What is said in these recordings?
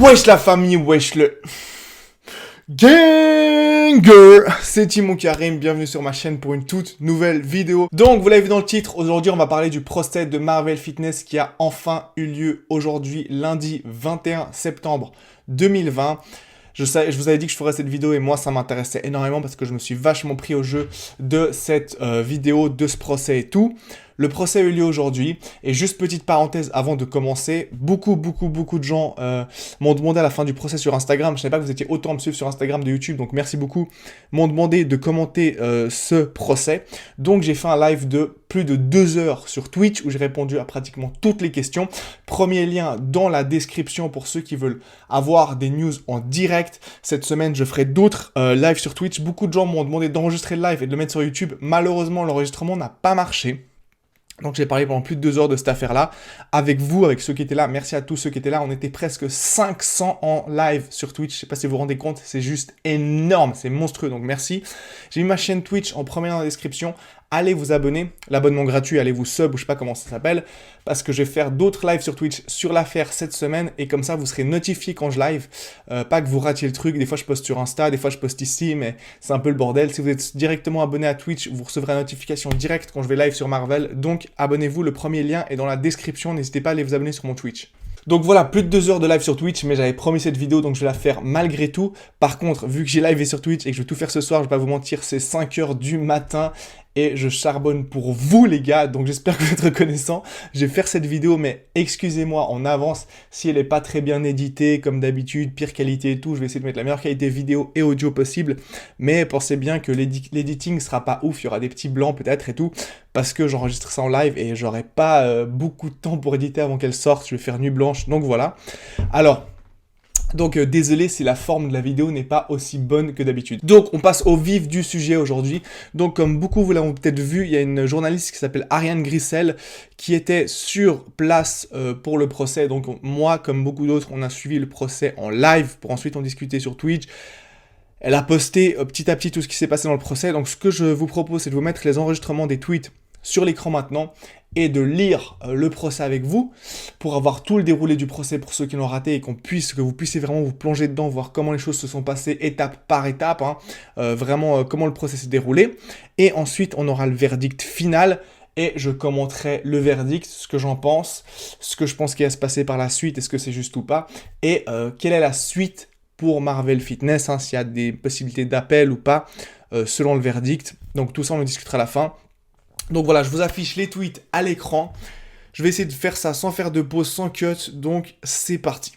Wesh la famille, wesh le ganger. C'est Timo Karim, bienvenue sur ma chaîne pour une toute nouvelle vidéo. Donc vous l'avez vu dans le titre, aujourd'hui on va parler du procès de Marvel Fitness qui a enfin eu lieu aujourd'hui, lundi 21 septembre 2020. Je vous avais dit que je ferais cette vidéo et moi ça m'intéressait énormément parce que je me suis vachement pris au jeu de cette vidéo, de ce procès et tout. Le procès a eu lieu aujourd'hui et juste petite parenthèse avant de commencer, beaucoup de gens m'ont demandé à la fin du procès sur Instagram, je savais pas que vous étiez autant à me suivre sur Instagram de YouTube, donc merci beaucoup, m'ont demandé de commenter ce procès. Donc j'ai fait un live de plus de 2 heures sur Twitch où j'ai répondu à pratiquement toutes les questions. Premier lien dans la description pour ceux qui veulent avoir des news en direct. Cette semaine, je ferai d'autres lives sur Twitch. Beaucoup de gens m'ont demandé d'enregistrer le live et de le mettre sur YouTube. Malheureusement, l'enregistrement n'a pas marché. Donc j'ai parlé pendant plus de 2 heures de cette affaire-là, avec vous, avec ceux qui étaient là. Merci à tous ceux qui étaient là. On était presque 500 en live sur Twitch. Je sais pas si vous vous rendez compte, c'est juste énorme, c'est monstrueux, donc merci. J'ai mis ma chaîne Twitch en premier dans la description. Allez vous abonner, l'abonnement gratuit, allez vous sub, ou je sais pas comment ça s'appelle, parce que je vais faire d'autres lives sur Twitch sur l'affaire cette semaine, et comme ça vous serez notifié quand je live, pas que vous ratiez le truc. Des fois je poste sur Insta, des fois je poste ici, mais c'est un peu le bordel. Si vous êtes directement abonné à Twitch, vous recevrez la notification directe quand je vais live sur Marvel, donc abonnez-vous, le premier lien est dans la description, n'hésitez pas à aller vous abonner sur mon Twitch. Donc voilà, plus de 2 heures de live sur Twitch, mais j'avais promis cette vidéo, donc je vais la faire malgré tout. Par contre, vu que j'ai live sur Twitch et que je vais tout faire ce soir, je vais pas vous mentir, c'est 5 heures du matin et je charbonne pour vous les gars, donc j'espère que vous êtes reconnaissants. Je vais faire cette vidéo, mais excusez-moi en avance si elle n'est pas très bien éditée, comme d'habitude, pire qualité et tout. Je vais essayer de mettre la meilleure qualité vidéo et audio possible, mais pensez bien que l'editing sera pas ouf, il y aura des petits blancs peut-être et tout, parce que j'enregistre ça en live et j'aurai pas beaucoup de temps pour éditer avant qu'elle sorte. Je vais faire nuit blanche, donc voilà. Alors, désolé si la forme de la vidéo n'est pas aussi bonne que d'habitude. Donc on passe au vif du sujet aujourd'hui. Donc comme beaucoup vous l'avez peut-être vu, il y a une journaliste qui s'appelle Ariane Grissel qui était sur place pour le procès. Donc moi, comme beaucoup d'autres, on a suivi le procès en live pour ensuite en discuter sur Twitch. Elle a posté petit à petit tout ce qui s'est passé dans le procès. Donc ce que je vous propose, c'est de vous mettre les enregistrements des tweets sur l'écran maintenant et de lire le procès avec vous pour avoir tout le déroulé du procès pour ceux qui l'ont raté et que vous puissiez vraiment vous plonger dedans, voir comment les choses se sont passées étape par étape, vraiment comment le procès s'est déroulé. Et ensuite, on aura le verdict final et je commenterai le verdict, ce que j'en pense, ce que je pense qu'il va se passer par la suite, est-ce que c'est juste ou pas, et quelle est la suite pour Marvel Fitness, s'il y a des possibilités d'appel ou pas, selon le verdict. Donc tout ça, on le discutera à la fin. Donc voilà, je vous affiche les tweets à l'écran. Je vais essayer de faire ça sans faire de pause, sans cut. Donc c'est parti.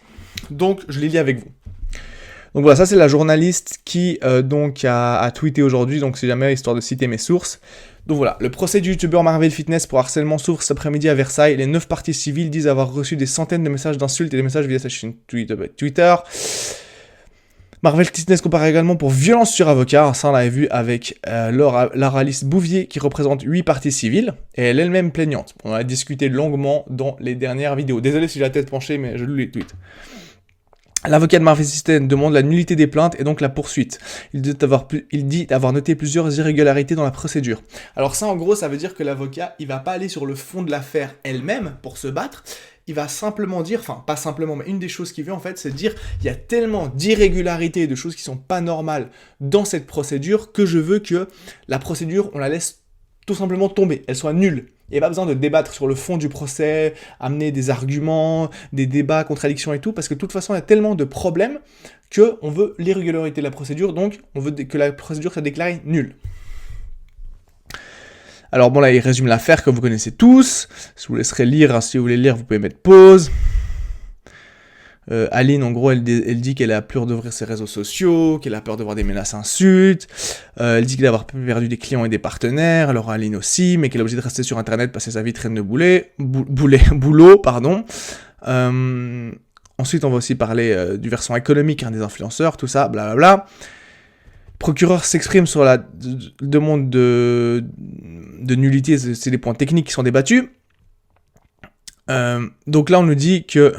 Donc je les lis avec vous. Donc voilà, ça c'est la journaliste qui donc a tweeté aujourd'hui. Donc c'est jamais histoire de citer mes sources. Donc voilà, le procès du youtubeur Marvel Fitness pour harcèlement s'ouvre cet après-midi à Versailles. Les 9 parties civiles disent avoir reçu des centaines de messages d'insultes et des messages via sa chaîne Twitter. Marvel Fitness compare également pour violence sur avocat, ça on l'avait vu avec Laura Alice Bouvier qui représente 8 parties civiles, et elle est elle-même plaignante. On a discuté longuement dans les dernières vidéos. Désolé si j'ai la tête penchée, mais je lis les tweets. L'avocat de Marvel Fitness demande la nullité des plaintes et donc la poursuite. Il dit avoir noté plusieurs irrégularités dans la procédure. Alors ça en gros, ça veut dire que l'avocat, il va pas aller sur le fond de l'affaire elle-même pour se battre. Il va simplement dire, enfin pas simplement, mais une des choses qu'il veut en fait, c'est de dire il y a tellement d'irrégularités, de choses qui sont pas normales dans cette procédure que je veux que la procédure, on la laisse tout simplement tomber, elle soit nulle. Il n'y a pas besoin de débattre sur le fond du procès, amener des arguments, des débats, contradictions et tout, parce que de toute façon, il y a tellement de problèmes qu'on veut l'irrégularité de la procédure, donc on veut que la procédure soit déclarée nulle. Alors bon, là, il résume l'affaire que vous connaissez tous. Je vous laisserai lire, si vous voulez lire, vous pouvez mettre pause. Aline, en gros, elle dit qu'elle a peur d'ouvrir ses réseaux sociaux, qu'elle a peur de voir des menaces insultes. Elle dit qu'elle a perdu des clients et des partenaires. Alors Aline aussi, mais qu'elle est obligée de rester sur Internet parce que sa vie traîne de boulot, pardon. Ensuite, on va aussi parler du versant économique des influenceurs, tout ça, blablabla. Procureur s'exprime sur la demande de nullité, c'est des points techniques qui sont débattus. Donc là, on nous dit que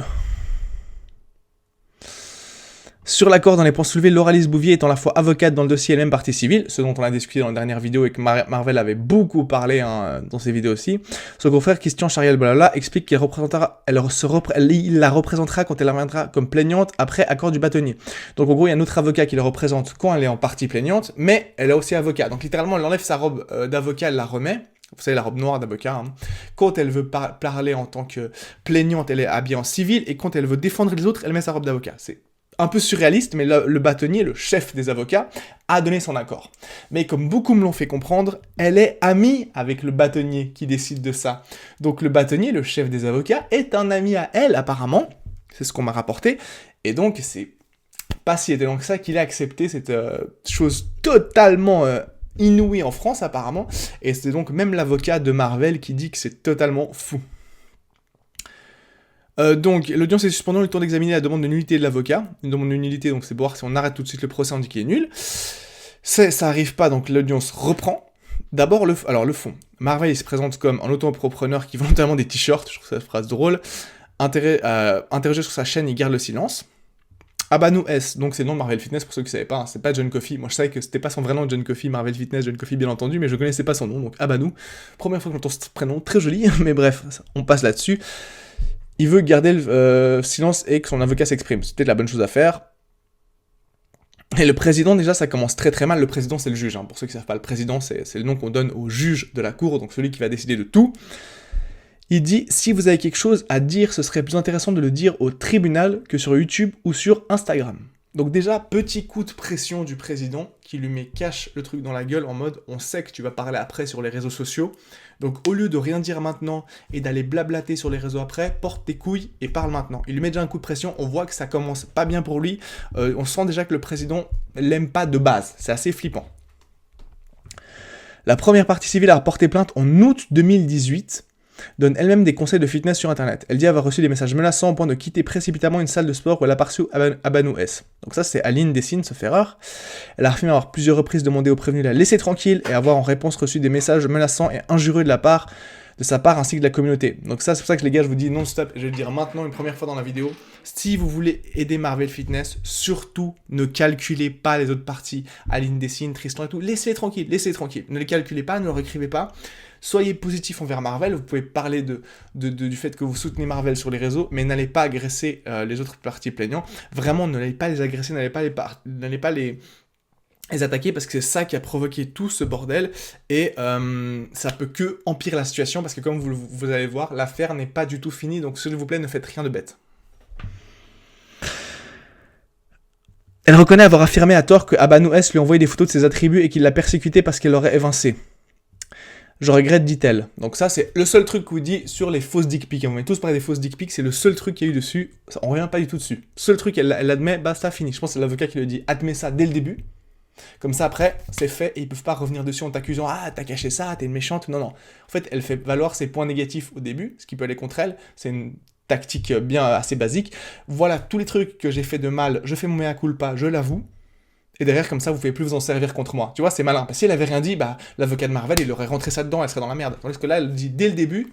Sur l'accord dans les points soulevés, Laura-Lise Bouvier étant à la fois avocate dans le dossier et elle-même partie civile, ce dont on a discuté dans la dernière vidéo et que Marvel avait beaucoup parlé dans ses vidéos aussi. Son confrère Christian Chariel Blala explique qu'il la représentera quand elle reviendra comme plaignante après accord du bâtonnier. Donc en gros, il y a un autre avocat qui la représente quand elle est en partie plaignante, mais elle est aussi avocat. Donc littéralement, elle enlève sa robe d'avocat, elle la remet. Vous savez, la robe noire d'avocat. Hein. Quand elle veut parler en tant que plaignante, elle est habillée en civil, et quand elle veut défendre les autres, elle met sa robe d'avocat. C'est un peu surréaliste, mais le bâtonnier, le chef des avocats, a donné son accord. Mais comme beaucoup me l'ont fait comprendre, elle est amie avec le bâtonnier qui décide de ça. Donc le bâtonnier, le chef des avocats, est un ami à elle, apparemment. C'est ce qu'on m'a rapporté. Et donc, c'est pas si étonnant que ça qu'il a accepté cette chose totalement inouïe en France, apparemment. Et c'est donc même l'avocat de Marvel qui dit que c'est totalement fou. Donc, l'audience est suspendue, le temps d'examiner la demande de nullité de l'avocat. Une demande de nullité, donc c'est pour voir si on arrête tout de suite le procès, on dit qu'il est nul. Ça arrive pas, donc l'audience reprend. D'abord, le fond. Marvel, il se présente comme un auto-entrepreneur qui vend notamment des t-shirts, je trouve cette phrase drôle. Interrogé sur sa chaîne, il garde le silence. Abanou S, donc c'est le nom de Marvel Fitness, pour ceux qui ne savaient pas, hein, c'est pas John Coffey. Moi je savais que c'était pas son vrai nom, John Coffey, Marvel Fitness, John Coffey bien entendu, mais je connaissais pas son nom, donc Abanou. Première fois que j'entends ce prénom, très joli, mais bref, on passe là-dessus. Il veut garder le silence et que son avocat s'exprime. C'est peut-être la bonne chose à faire. Et le président, déjà, ça commence très très mal. Le président, c'est le juge. Hein. Pour ceux qui ne savent pas, le président, c'est le nom qu'on donne au juge de la cour, donc celui qui va décider de tout. Il dit « Si vous avez quelque chose à dire, ce serait plus intéressant de le dire au tribunal que sur YouTube ou sur Instagram. » Donc déjà, petit coup de pression du président qui lui met cache le truc dans la gueule en mode « On sait que tu vas parler après sur les réseaux sociaux. Donc au lieu de rien dire maintenant et d'aller blablater sur les réseaux après, porte tes couilles et parle maintenant. » Il lui met déjà un coup de pression, on voit que ça commence pas bien pour lui. On sent déjà que le président l'aime pas de base. C'est assez flippant. La première partie civile a porté plainte en août 2018. Donne elle-même des conseils de fitness sur internet. Elle dit avoir reçu des messages menaçants au point de quitter précipitamment une salle de sport où elle a perçu Abanou S. Donc ça c'est Aline Dessine, sauf erreur. Elle a affirmé avoir plusieurs reprises demandé au prévenu de la laisser tranquille et avoir en réponse reçu des messages menaçants et injurieux de sa part ainsi que de la communauté. Donc ça c'est pour ça que les gars je vous dis non stop, et je vais le dire maintenant une première fois dans la vidéo, si vous voulez aider Marvel Fitness, surtout ne calculez pas les autres parties, Aline Dessine, Tristan et tout, laissez-les tranquilles, ne les calculez pas, ne leur écrivez pas. Soyez positif envers Marvel, vous pouvez parler du fait que vous soutenez Marvel sur les réseaux, mais n'allez pas agresser les autres parties plaignants. Vraiment, n'allez pas les agresser, n'allez pas les attaquer, parce que c'est ça qui a provoqué tout ce bordel, et ça peut que empirer la situation, parce que comme vous allez voir, l'affaire n'est pas du tout finie, donc s'il vous plaît, ne faites rien de bête. Elle reconnaît avoir affirmé à tort que Abanou S lui a envoyé des photos de ses attributs et qu'il l'a persécuté parce qu'elle l'aurait évincé. Je regrette, dit-elle. Donc ça, c'est le seul truc que vous dit sur les fausses dick pics. On va tous parler des fausses dick pics, c'est le seul truc qu'il y a eu dessus. On revient pas du tout dessus. Seul truc, elle admet, basta, fini. Je pense que c'est l'avocat qui le dit. Admets ça dès le début. Comme ça, après, c'est fait et ils peuvent pas revenir dessus en t'accusant « Ah, t'as caché ça, t'es une méchante. » Non, non. En fait, elle fait valoir ses points négatifs au début, ce qui peut aller contre elle. C'est une tactique bien assez basique. Voilà, tous les trucs que j'ai fait de mal, je fais mon mea culpa, je l'avoue. Et derrière, comme ça, vous ne pouvez plus vous en servir contre moi. Tu vois, c'est malin. Parce que si elle avait rien dit, bah, l'avocat de Marvel, il aurait rentré ça dedans, elle serait dans la merde. Tandis que là, elle dit dès le début,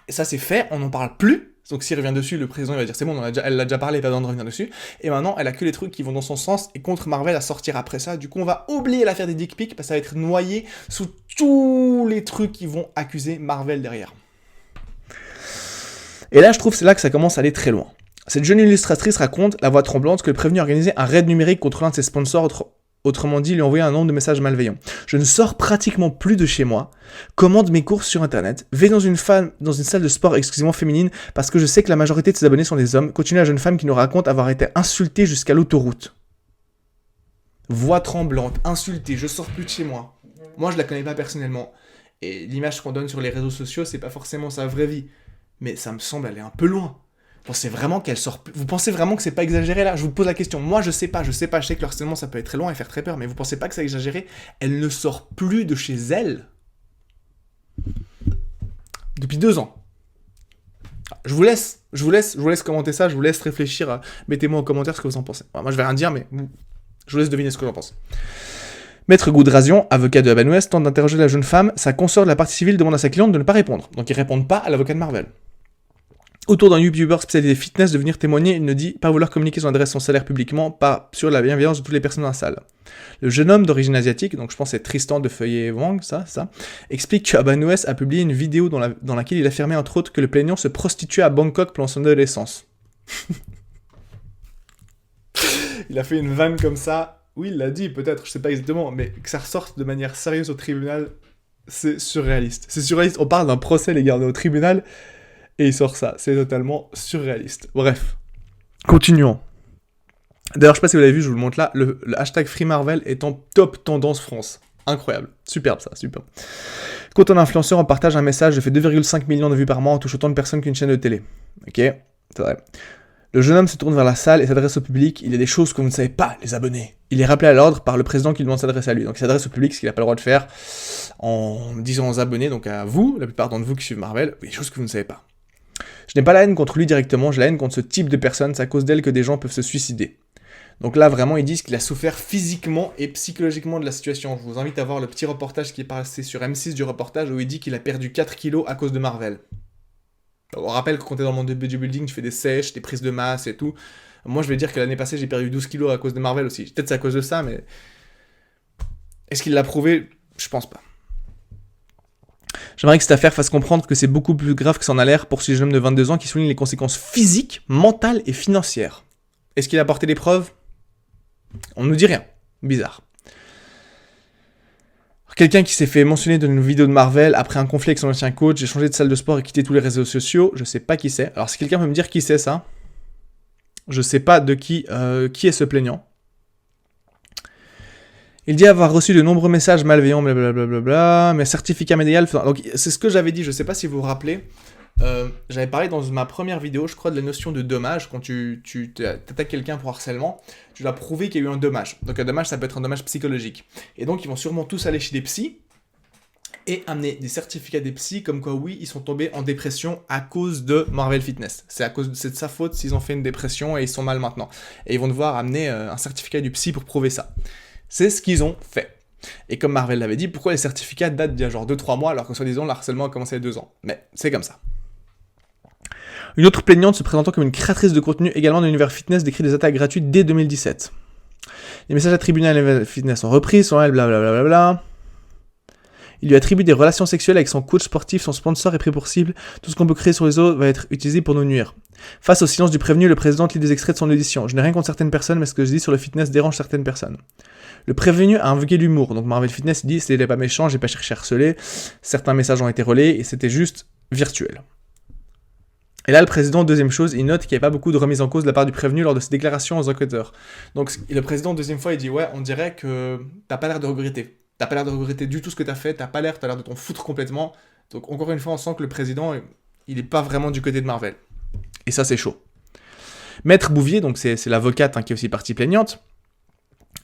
et ça c'est fait, on n'en parle plus. Donc s'il revient dessus, le président il va dire c'est bon, elle l'a déjà parlé, pas besoin de revenir dessus. Et maintenant, elle a que les trucs qui vont dans son sens et contre Marvel à sortir après ça. Du coup, on va oublier l'affaire des dick pics, parce que ça va être noyé sous tous les trucs qui vont accuser Marvel derrière. Et là, je trouve que c'est là que ça commence à aller très loin. Cette jeune illustratrice raconte, la voix tremblante, que le prévenu a organisé un raid numérique contre l'un de ses sponsors, autrement dit, lui a envoyé un nombre de messages malveillants. Je ne sors pratiquement plus de chez moi, commande mes courses sur internet, vais dans une salle de sport exclusivement féminine parce que je sais que la majorité de ses abonnés sont des hommes, continue la jeune femme qui nous raconte avoir été insultée jusqu'à l'autoroute. Voix tremblante, insultée, je sors plus de chez moi. Moi, je la connais pas personnellement. Et l'image qu'on donne sur les réseaux sociaux, c'est pas forcément sa vraie vie. Mais ça me semble aller un peu loin. Vous pensez vraiment que c'est pas exagéré là? Je vous pose la question. Moi je sais pas, je sais que le harcèlement ça peut être très loin et faire très peur, mais vous pensez pas que c'est exagéré? Elle ne sort plus de chez elle depuis 2 ans. Je vous laisse commenter ça, je vous laisse réfléchir, mettez-moi en commentaire ce que vous en pensez. Moi je vais rien dire, mais je vous laisse deviner ce que j'en pense. Maître Goudrazian, avocat de Abanou S, tente d'interroger la jeune femme, sa consort de la partie civile demande à sa cliente de ne pas répondre. Donc ils répondent pas à l'avocat de Marvel. autour d'un youtubeur spécialisé fitness de venir témoigner. Il ne dit pas vouloir communiquer son adresse, son salaire publiquement, pas sur la bienveillance de toutes les personnes dans la salle. Le jeune homme d'origine asiatique, donc je pense que c'est Tristan de Feuillet Wang, ça, explique que Abanoues a publié une vidéo dans laquelle il affirmait entre autres que le plaignant se prostituait à Bangkok pendant son adolescence. Il a fait une vanne comme ça. Oui, il l'a dit, peut-être, je sais pas exactement, mais que ça ressorte de manière sérieuse au tribunal, c'est surréaliste. C'est surréaliste, on parle d'un procès, les gars, on est au tribunal, et il sort ça. C'est totalement surréaliste. Bref, continuons. D'ailleurs, je sais pas si vous l'avez vu, je vous le montre là, le hashtag FreeMarvel est en top tendance France. Incroyable. Superbe ça, superbe. Quand un influenceur en partage un message, je fais 2,5 millions de vues par mois, on touche autant de personnes qu'une chaîne de télé. Ok, c'est vrai. Le jeune homme se tourne vers la salle et s'adresse au public. Il y a des choses que vous ne savez pas, les abonnés. Il est rappelé à l'ordre par le président qui lui demande de s'adresser à lui. Donc il s'adresse au public, ce qu'il n'a pas le droit de faire, en disant aux abonnés, donc à vous, la plupart d'entre vous qui suivent Marvel, des choses que vous ne savez pas. Je n'ai pas la haine contre lui directement, j'ai la haine contre ce type de personnes, c'est à cause d'elle que des gens peuvent se suicider. Donc là, vraiment, ils disent qu'il a souffert physiquement et psychologiquement de la situation. Je vous invite à voir le petit reportage qui est passé sur M6 du reportage où il dit qu'il a perdu 4 kilos à cause de Marvel. On rappelle que quand t'es dans le monde de bodybuilding, tu fais des sèches, des prises de masse et tout. Moi, je vais dire que l'année passée, j'ai perdu 12 kilos à cause de Marvel aussi. Peut-être c'est à cause de ça, mais... Est-ce qu'il l'a prouvé? Je pense pas. J'aimerais que cette affaire fasse comprendre que c'est beaucoup plus grave que ça en a l'air pour ce jeune homme de 22 ans qui souligne les conséquences physiques, mentales et financières. Est-ce qu'il a apporté des preuves? On ne nous dit rien. Bizarre. Quelqu'un qui s'est fait mentionner dans une vidéo de Marvel après un conflit avec son ancien coach, j'ai changé de salle de sport et quitté tous les réseaux sociaux, je sais pas qui c'est. Alors si quelqu'un peut me dire qui c'est ça, je sais pas de qui est ce plaignant. Il dit avoir reçu de nombreux messages malveillants, blablabla, mais certificat médical... Donc c'est ce que j'avais dit, je sais pas si vous vous rappelez. J'avais parlé dans ma première vidéo, je crois, de la notion de dommage. Quand tu attaques quelqu'un pour harcèlement, tu dois prouver qu'il y a eu un dommage. Donc un dommage, ça peut être un dommage psychologique. Et donc ils vont sûrement tous aller chez des psys et amener des certificats des psys comme quoi oui, ils sont tombés en dépression à cause de Marvel Fitness. C'est de sa faute s'ils ont fait une dépression et ils sont mal maintenant. Et ils vont devoir amener un certificat du psy pour prouver ça. C'est ce qu'ils ont fait. Et comme Marvel l'avait dit, pourquoi les certificats datent d'il y a genre 2-3 mois alors que soi-disant le harcèlement a commencé il y a 2 ans? Mais c'est comme ça. Une autre plaignante se présentant comme une créatrice de contenu également dans l'univers fitness décrit des attaques gratuites dès 2017. Les messages attribués à l'univers fitness sont repris, selon elle, blablabla. Il lui attribue des relations sexuelles avec son coach sportif, son sponsor est pris pour cible. Tout ce qu'on peut créer sur les réseaux va être utilisé pour nous nuire. Face au silence du prévenu, le président lit des extraits de son audition. Je n'ai rien contre certaines personnes, mais ce que je dis sur le fitness dérange certaines personnes. Le prévenu a invoqué l'humour. Donc Marvel Fitness dit c'était pas méchant, j'ai pas cherché à harceler. Certains messages ont été relayés et c'était juste virtuel. Et là, le président, deuxième chose, il note qu'il n'y avait pas beaucoup de remise en cause de la part du prévenu lors de ses déclarations aux enquêteurs. Donc le président, deuxième fois, il dit ouais, on dirait que t'as pas l'air de regretter. T'as pas l'air de regretter du tout ce que t'as fait, t'as l'air de t'en foutre complètement. Donc encore une fois, on sent que le président, il est pas vraiment du côté de Marvel. Et ça, c'est chaud. Maître Bouvier, donc c'est l'avocate qui est aussi partie plaignante,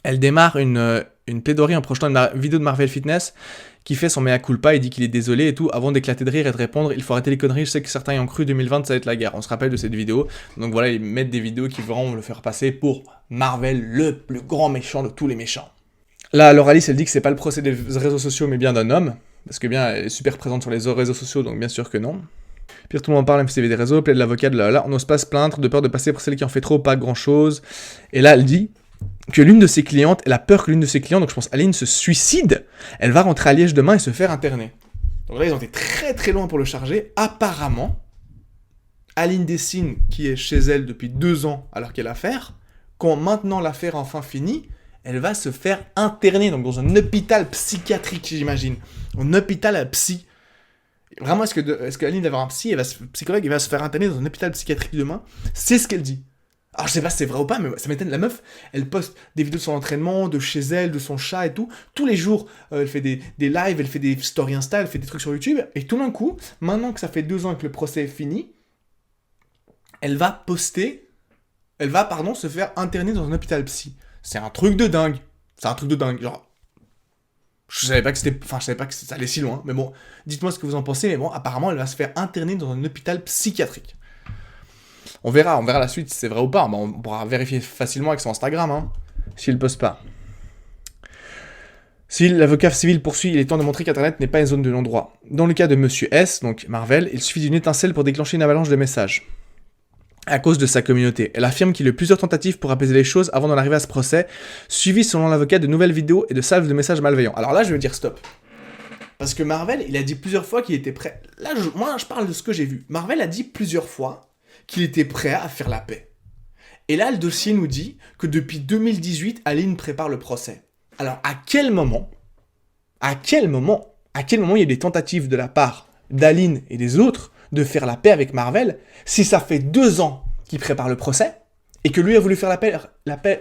elle démarre une plaidoirie en projetant une vidéo de Marvel Fitness qui fait son mea culpa, il dit qu'il est désolé et tout, avant d'éclater de rire et de répondre « Il faut arrêter les conneries, je sais que certains y ont cru, 2020 ça va être la guerre ». On se rappelle de cette vidéo, donc voilà, ils mettent des vidéos qui vont le faire passer pour Marvel, le plus grand méchant de tous les méchants. Là, Laura Alice, elle dit que c'est pas le procès des réseaux sociaux, mais bien d'un homme, parce que bien, elle est super présente sur les réseaux sociaux, donc bien sûr que non. Pire, tout le monde en parle, MCV des réseaux, plaide l'avocat de là, on n'ose pas se plaindre, de peur de passer pour celle qui en fait trop, pas grand-chose. Et là, elle dit que l'une de ses clientes, elle a peur que l'une de ses clientes, donc je pense Aline, se suicide, elle va rentrer à Liège demain et se faire interner. Donc là, ils ont été très très loin pour le charger. Apparemment, Aline Dessine, qui est chez elle depuis 2 ans alors qu'elle a l'affaire, quand maintenant l'affaire est enfin finie, elle va se faire interner, donc dans un hôpital psychiatrique, j'imagine. Un hôpital psy. Vraiment, est-ce qu'Aline va avoir un psychologue, il va se faire interner dans un hôpital psychiatrique demain? C'est ce qu'elle dit. Alors, je sais pas si c'est vrai ou pas, mais ça m'étonne. La meuf, elle poste des vidéos de son entraînement, de chez elle, de son chat et tout. Tous les jours, elle fait des lives, elle fait des stories Insta, elle fait des trucs sur YouTube. Et tout d'un coup, maintenant que ça fait 2 ans que le procès est fini, elle va se faire interner dans un hôpital psy. C'est un truc de dingue. Genre, je savais pas que ça allait si loin. Mais bon, dites-moi ce que vous en pensez. Mais bon, apparemment, elle va se faire interner dans un hôpital psychiatrique. On verra la suite si c'est vrai ou pas. On pourra vérifier facilement avec son Instagram, s'il poste pas. Si l'avocat civil poursuit, il est temps de montrer qu'Internet n'est pas une zone de non-droit. Dans le cas de Monsieur S, donc Marvel, il suffit d'une étincelle pour déclencher une avalanche de messages. À cause de sa communauté. Elle affirme qu'il y a eu plusieurs tentatives pour apaiser les choses avant d'en arriver à ce procès, suivi selon l'avocat de nouvelles vidéos et de salves de messages malveillants. Alors là, je veux dire stop. Parce que Marvel, il a dit plusieurs fois qu'il était prêt. Là, moi, je parle de ce que j'ai vu. Marvel a dit plusieurs fois qu'il était prêt à faire la paix. Et là, le dossier nous dit que depuis 2018, Aline prépare le procès. Alors, à quel moment il y a des tentatives de la part d'Aline et des autres de faire la paix avec Marvel, si ça fait 2 ans qu'il prépare le procès, et que lui a voulu faire la paix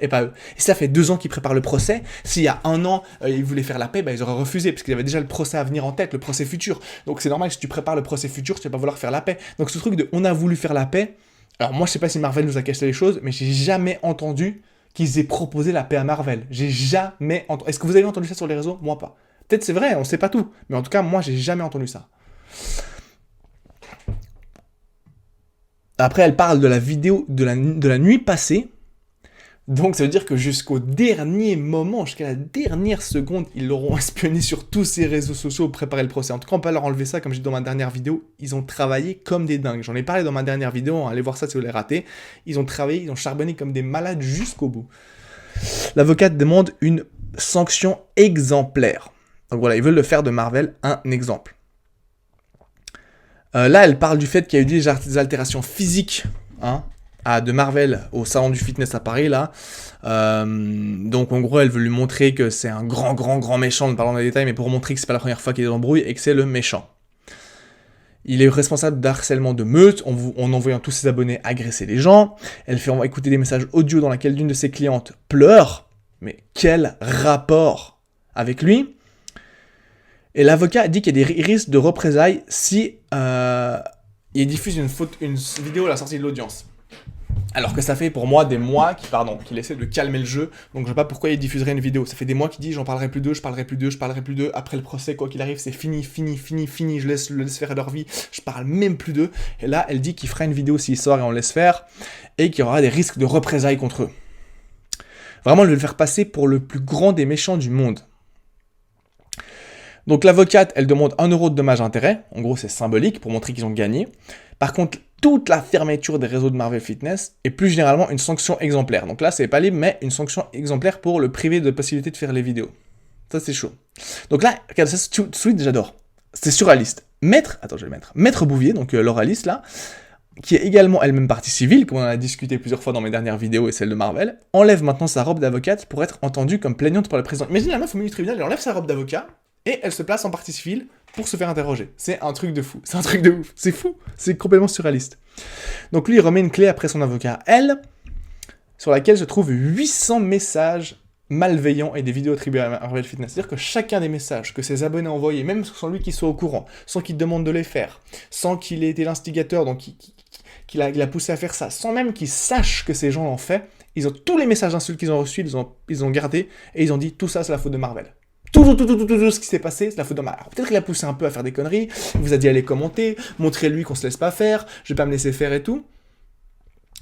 et pas eux. Et si ça fait 2 ans qu'il prépare le procès, s'il y a 1 an, il voulait faire la paix, ils auraient refusé, parce qu'il y avait déjà le procès à venir en tête, le procès futur. Donc c'est normal que si tu prépares le procès futur, tu vas pas vouloir faire la paix. Donc ce truc de « on a voulu faire la paix », alors moi je sais pas si Marvel nous a caché les choses, mais j'ai jamais entendu qu'ils aient proposé la paix à Marvel. J'ai jamais entendu. Est-ce que vous avez entendu ça sur les réseaux? Moi pas. Peut-être c'est vrai, on sait pas tout. Mais en tout cas, moi j'ai jamais entendu ça. Après, elle parle de la vidéo de la nuit passée. Donc ça veut dire que jusqu'au dernier moment, jusqu'à la dernière seconde, ils l'auront espionné sur tous ces réseaux sociaux pour préparer le procès. En tout cas, on peut leur enlever ça, comme j'ai dit dans ma dernière vidéo. Ils ont travaillé comme des dingues. J'en ai parlé dans ma dernière vidéo, hein, allez voir ça si vous l'avez raté. Ils ont travaillé, ils ont charbonné comme des malades jusqu'au bout. L'avocate demande une sanction exemplaire. Donc voilà, ils veulent le faire de Marvel un exemple. Là, elle parle du fait qu'il y a eu des altérations physiques, hein, de Marvel au salon du fitness à Paris, là. Donc, en gros, elle veut lui montrer que c'est un grand méchant, ne parlons des détails, mais pour montrer que c'est pas la première fois qu'il est dans l'embrouille et que c'est le méchant. Il est responsable d'harcèlement de meute, en envoyant tous ses abonnés agresser les gens. Elle fait écouter des messages audio dans lesquels l'une de ses clientes pleure. Mais quel rapport avec lui? Et l'avocat dit qu'il y a des risques de représailles si il diffuse une vidéo à la sortie de l'audience. Alors que ça fait pour moi des mois qu'il essaie de calmer le jeu, donc je sais pas pourquoi il diffuserait une vidéo. Ça fait des mois qu'il dit j'en parlerai plus d'eux, je parlerai plus d'eux, après le procès, quoi qu'il arrive, c'est fini, je laisse faire leur vie, je parle même plus d'eux. Et là, elle dit qu'il fera une vidéo s'il sort et on le laisse faire, et qu'il y aura des risques de représailles contre eux. Vraiment, elle veut le faire passer pour le plus grand des méchants du monde. Donc l'avocate, elle demande 1 € de dommages à intérêt, en gros c'est symbolique pour montrer qu'ils ont gagné. Par contre, toute la fermeture des réseaux de Marvel Fitness est plus généralement une sanction exemplaire. Donc là, c'est pas libre, mais une sanction exemplaire pour le priver de possibilité de faire les vidéos. Ça, c'est chaud. Donc là, regarde, ça, suite, j'adore. C'est surréaliste. Maître Bouvier, donc l'oraliste là, qui est également elle-même partie civile, comme on en a discuté plusieurs fois dans mes dernières vidéos et celle de Marvel, enlève maintenant sa robe d'avocate pour être entendue comme plaignante par le président. Imagine la meuf au milieu du tribunal, elle enlève sa robe d'avocat, et elle se place en partie civile pour se faire interroger. C'est un truc de fou. C'est un truc de ouf. C'est fou. C'est complètement surréaliste. Donc lui, il remet une clé après son avocat, elle, sur laquelle se trouvent 800 messages malveillants et des vidéos attribuées à Marvel Fitness. C'est-à-dire que chacun des messages que ses abonnés ont envoyés, même sans lui qui soit au courant, sans qu'il demande de les faire, sans qu'il ait été l'instigateur, donc qu'il a poussé à faire ça, sans même qu'ils sachent que ces gens l'ont fait, ils ont tous les messages d'insultes qu'ils ont reçus, ils ont gardé, et ils ont dit tout ça c'est la faute de Marvel. Tout ce qui s'est passé, c'est la faute de Marvel. Peut-être qu'il a poussé un peu à faire des conneries, il vous a dit allez commenter, montrez-lui qu'on se laisse pas faire, je vais pas me laisser faire et tout.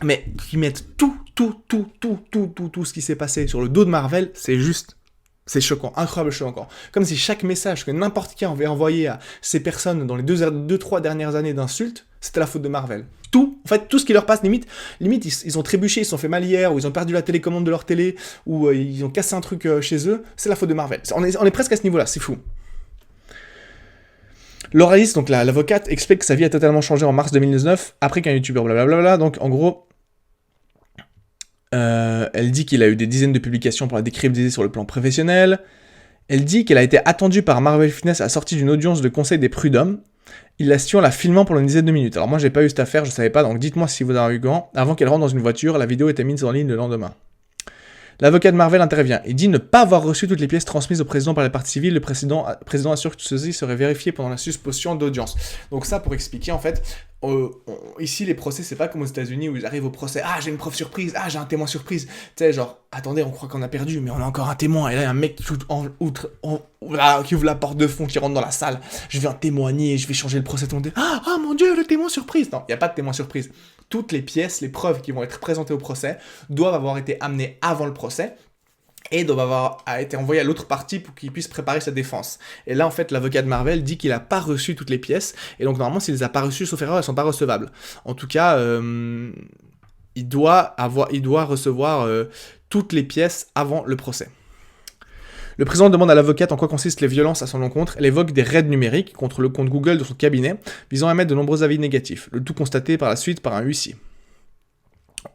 Mais qu'ils mettent tout ce qui s'est passé sur le dos de Marvel, c'est choquant, incroyable choquant. Comme si chaque message que n'importe qui avait envoyé à ces personnes dans les 2-3 dernières années d'insultes, c'était la faute de Marvel. Tout ce qui leur passe, limite ils ont trébuché, ils se sont fait mal hier, ou ils ont perdu la télécommande de leur télé, ou ils ont cassé un truc chez eux, c'est la faute de Marvel. On est presque à ce niveau-là, c'est fou. L'oraliste, donc l'avocate, explique que sa vie a totalement changé en mars 2019, après qu'un youtubeur blablabla, donc en gros, elle dit qu'il a eu des dizaines de publications pour la décrypter sur le plan professionnel. Elle dit qu'elle a été attendue par Marvel Fitness à la sortie d'une audience de conseil des prud'hommes. Il la suit en la filmant pendant une dizaine de minutes. Alors moi j'ai pas eu cette affaire, je savais pas, donc dites-moi si vous avez eu grand. Avant qu'elle rentre dans une voiture, la vidéo était mise en ligne le lendemain. L'avocat de Marvel intervient. Il dit ne pas avoir reçu toutes les pièces transmises au président par la partie civile. Le président assure que tout ceci serait vérifié pendant la suspension d'audience. Donc ça pour expliquer en fait, ici les procès c'est pas comme aux États-Unis où ils arrivent au procès, ah j'ai une preuve surprise, ah j'ai un témoin surprise, tu sais genre attendez on croit qu'on a perdu mais on a encore un témoin et là il y a un mec qui ouvre la porte de fond qui rentre dans la salle, je viens témoigner, je vais changer le procès, ah mon dieu le témoin surprise, non il y a pas de témoin surprise. Toutes les pièces, les preuves qui vont être présentées au procès doivent avoir été amenées avant le procès. et a été envoyé à l'autre partie pour qu'il puisse préparer sa défense. Et là, en fait, l'avocat de Marvel dit qu'il n'a pas reçu toutes les pièces, et donc normalement, s'il les a pas reçues, sauf erreur, elles sont pas recevables. En tout cas, il doit recevoir toutes les pièces avant le procès. Le président demande à l'avocate en quoi consistent les violences à son encontre. Elle évoque des raids numériques contre le compte Google de son cabinet, visant à émettre de nombreux avis négatifs, le tout constaté par la suite par un huissier.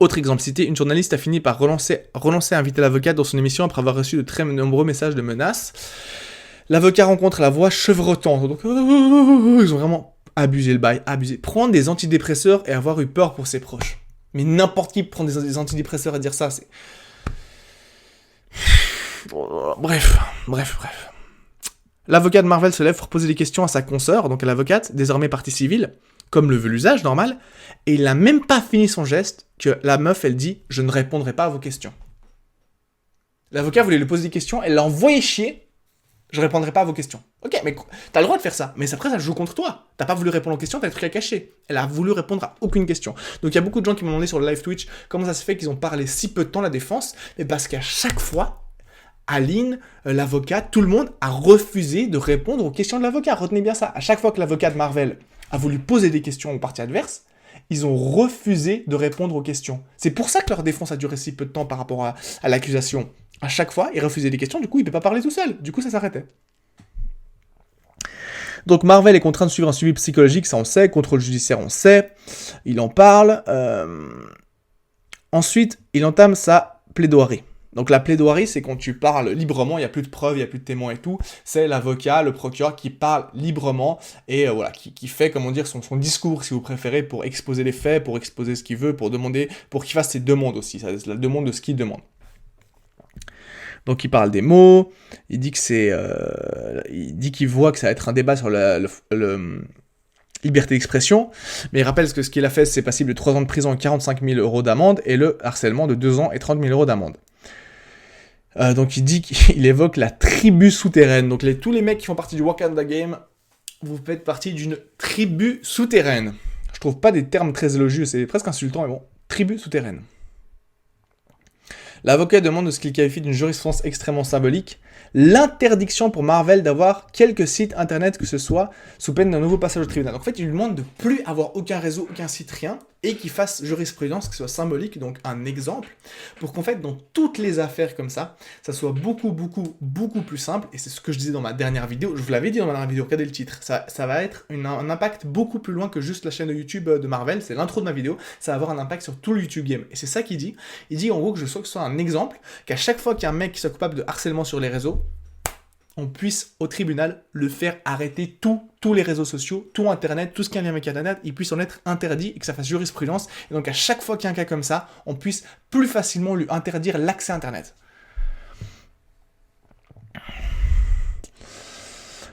Autre exemple cité, une journaliste a fini par relancer à inviter l'avocate dans son émission après avoir reçu de très nombreux messages de menaces. L'avocat rencontre la voix chevrotante, donc ils ont vraiment abusé le bail, abusé. Prendre des antidépresseurs et avoir eu peur pour ses proches. Mais n'importe qui prend des antidépresseurs et dire ça, c'est... Bref. L'avocat de Marvel se lève pour poser des questions à sa consoeur, donc à l'avocate, désormais partie civile, comme le veut l'usage normal, et il n'a même pas fini son geste que la meuf, elle dit « Je ne répondrai pas à vos questions ». L'avocat voulait lui poser des questions, elle l'a envoyé chier « Je ne répondrai pas à vos questions ». Ok, mais t'as le droit de faire ça, mais après ça joue contre toi. T'as pas voulu répondre aux questions, t'as des trucs à cacher. Elle a voulu répondre à aucune question. Donc il y a beaucoup de gens qui m'ont demandé sur le live Twitch comment ça se fait qu'ils ont parlé si peu de temps la défense, mais parce qu'à chaque fois, Aline, l'avocat, tout le monde a refusé de répondre aux questions de l'avocat. Retenez bien ça. À chaque fois que l'avocat de Marvel a voulu poser des questions aux parties adverses, ils ont refusé de répondre aux questions. C'est pour ça que leur défense a duré si peu de temps par rapport à l'accusation. À chaque fois, ils refusaient des questions, du coup, il ne peut pas parler tout seul. Du coup, ça s'arrêtait. Donc Marvel est contraint de suivre un suivi psychologique, ça on sait. Contrôle judiciaire, on sait. Il en parle. Ensuite, il entame sa plaidoirie. Donc la plaidoirie, c'est quand tu parles librement, il n'y a plus de preuves, il n'y a plus de témoins et tout. C'est l'avocat, le procureur qui parle librement et voilà, qui fait, comment dire, son discours, si vous préférez, pour exposer les faits, pour exposer ce qu'il veut, pour qu'il fasse ses demandes aussi, c'est la demande de ce qu'il demande. Donc il parle des mots, il dit qu'il voit que ça va être un débat sur le liberté d'expression, mais il rappelle que ce qu'il a fait, c'est passible de 3 ans de prison et 45 000 € d'amende, et le harcèlement de 2 ans et 30 000 € d'amende. Donc il dit qu'il évoque la tribu souterraine. Donc tous les mecs qui font partie du Wakanda Game, vous faites partie d'une tribu souterraine. Je trouve pas des termes très élogieux, c'est presque insultant, mais bon, tribu souterraine. L'avocat demande ce qu'il qualifie d'une jurisprudence extrêmement symbolique, l'interdiction pour Marvel d'avoir quelques sites internet que ce soit, sous peine d'un nouveau passage au tribunal. Donc en fait, il lui demande de plus avoir aucun réseau, aucun site, rien, et qu'il fasse jurisprudence, que ce soit symbolique, donc un exemple, pour qu'en fait, dans toutes les affaires comme ça soit beaucoup plus simple, et c'est ce que je disais dans ma dernière vidéo, je vous l'avais dit dans ma dernière vidéo, regardez le titre, ça va être un impact beaucoup plus loin que juste la chaîne de YouTube de Marvel, c'est l'intro de ma vidéo, ça va avoir un impact sur tout le YouTube Game, et c'est ça qu'il dit, il dit en gros que ce soit un exemple, qu'à chaque fois qu'il y a un mec qui soit coupable de harcèlement sur les réseaux, on puisse au tribunal le faire arrêter tous les réseaux sociaux, tout Internet, tout ce qui vient avec Internet, il puisse en être interdit et que ça fasse jurisprudence. Et donc à chaque fois qu'il y a un cas comme ça, on puisse plus facilement lui interdire l'accès à Internet.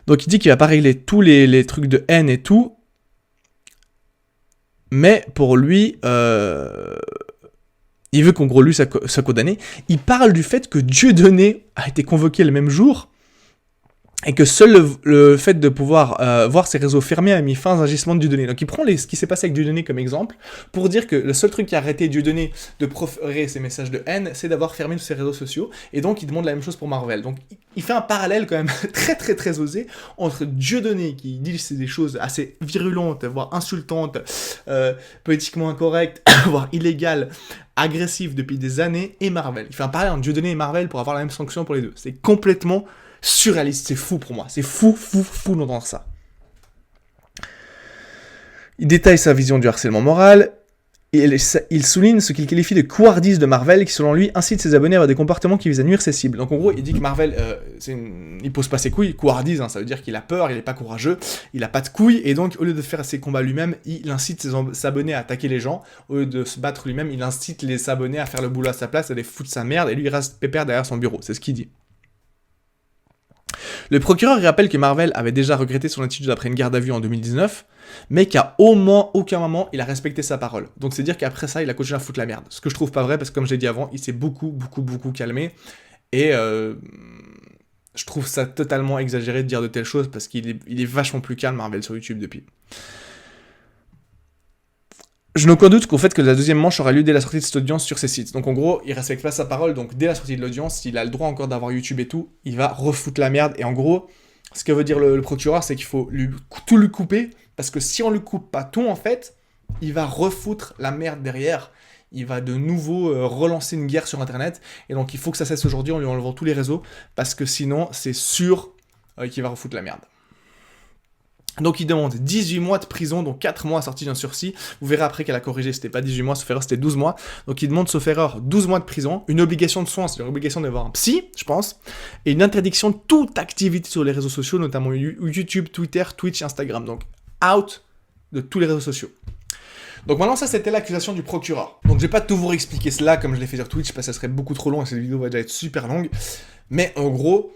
Donc il dit qu'il va pas régler tous les trucs de haine et tout, mais pour lui, il veut qu'en gros lui soit condamné. Il parle du fait que Dieudonné a été convoqué le même jour, et que seul le fait de pouvoir voir ses réseaux fermés a mis fin aux agissements de Dieudonné. Donc il prend ce qui s'est passé avec Dieudonné comme exemple, pour dire que le seul truc qui a arrêté Dieudonné de proférer ses messages de haine, c'est d'avoir fermé tous ses réseaux sociaux, et donc il demande la même chose pour Marvel. Donc il fait un parallèle quand même très osé, entre Dieudonné, qui dit des choses assez virulentes, voire insultantes, politiquement incorrectes, voire illégales, agressives depuis des années, et Marvel. Il fait un parallèle entre Dieudonné et Marvel pour avoir la même sanction pour les deux. C'est complètement surréaliste, c'est fou pour moi, c'est fou d'entendre ça. Il détaille sa vision du harcèlement moral, et il souligne ce qu'il qualifie de couardise de Marvel, qui selon lui incite ses abonnés à avoir des comportements qui visent à nuire ses cibles. Donc en gros, il dit que Marvel, il pose pas ses couilles, couardise, ça veut dire qu'il a peur, il est pas courageux, il a pas de couilles, et donc au lieu de faire ses combats lui-même, il incite ses abonnés à attaquer les gens, au lieu de se battre lui-même, il incite les abonnés à faire le boulot à sa place, à les foutre sa merde, et lui il reste pépère derrière son bureau, c'est ce qu'il dit. Le procureur rappelle que Marvel avait déjà regretté son attitude après une garde à vue en 2019, mais qu'à au moins aucun moment il a respecté sa parole. Donc c'est dire qu'après ça, il a continué à foutre la merde. Ce que je trouve pas vrai, parce que comme j'ai dit avant, il s'est beaucoup calmé, et je trouve ça totalement exagéré de dire de telles choses, parce qu'il est vachement plus calme, Marvel, sur YouTube depuis. Je n'ai aucun doute qu'au fait que la deuxième manche aura lieu dès la sortie de cette audience sur ses sites. Donc en gros, il respecte pas sa parole, donc dès la sortie de l'audience, s'il a le droit encore d'avoir YouTube et tout, il va refoutre la merde. Et en gros, ce que veut dire le procureur, c'est qu'il faut tout lui couper, parce que si on lui coupe pas tout, en fait, il va refoutre la merde derrière. Il va de nouveau relancer une guerre sur Internet. Et donc il faut que ça cesse aujourd'hui en lui enlevant tous les réseaux, parce que sinon, c'est sûr qu'il va refoutre la merde. Donc il demande 18 mois de prison, donc 4 mois sortis d'un sursis. Vous verrez après qu'elle a corrigé, c'était pas 18 mois, sauf erreur, c'était 12 mois. Donc il demande, sauf erreur, 12 mois de prison, une obligation de soins, c'est une obligation d'avoir un psy, je pense, et une interdiction de toute activité sur les réseaux sociaux, notamment YouTube, Twitter, Twitch, Instagram. Donc out de tous les réseaux sociaux. Donc maintenant, ça, c'était l'accusation du procureur. Donc je vais pas tout vous expliquer cela comme je l'ai fait sur Twitch, parce que ça serait beaucoup trop long et cette vidéo va déjà être super longue. Mais en gros,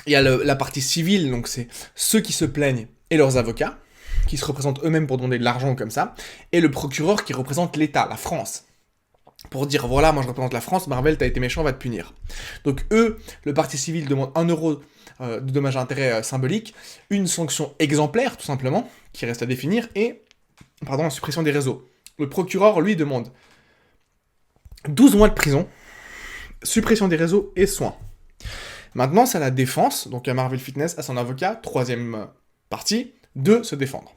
il y a la partie civile, donc c'est ceux qui se plaignent et leurs avocats, qui se représentent eux-mêmes pour demander de l'argent comme ça, et le procureur qui représente l'État, la France, pour dire voilà, moi je représente la France, Marvel, t'as été méchant, on va te punir. Donc eux, le parti civil demande 1 euro de dommages à intérêt symbolique, une sanction exemplaire, tout simplement, qui reste à définir, et, la suppression des réseaux. Le procureur, lui, demande 12 mois de prison, suppression des réseaux et soins. Maintenant, c'est à la défense, donc à Marvel Fitness, à son avocat, troisième partie, de se défendre.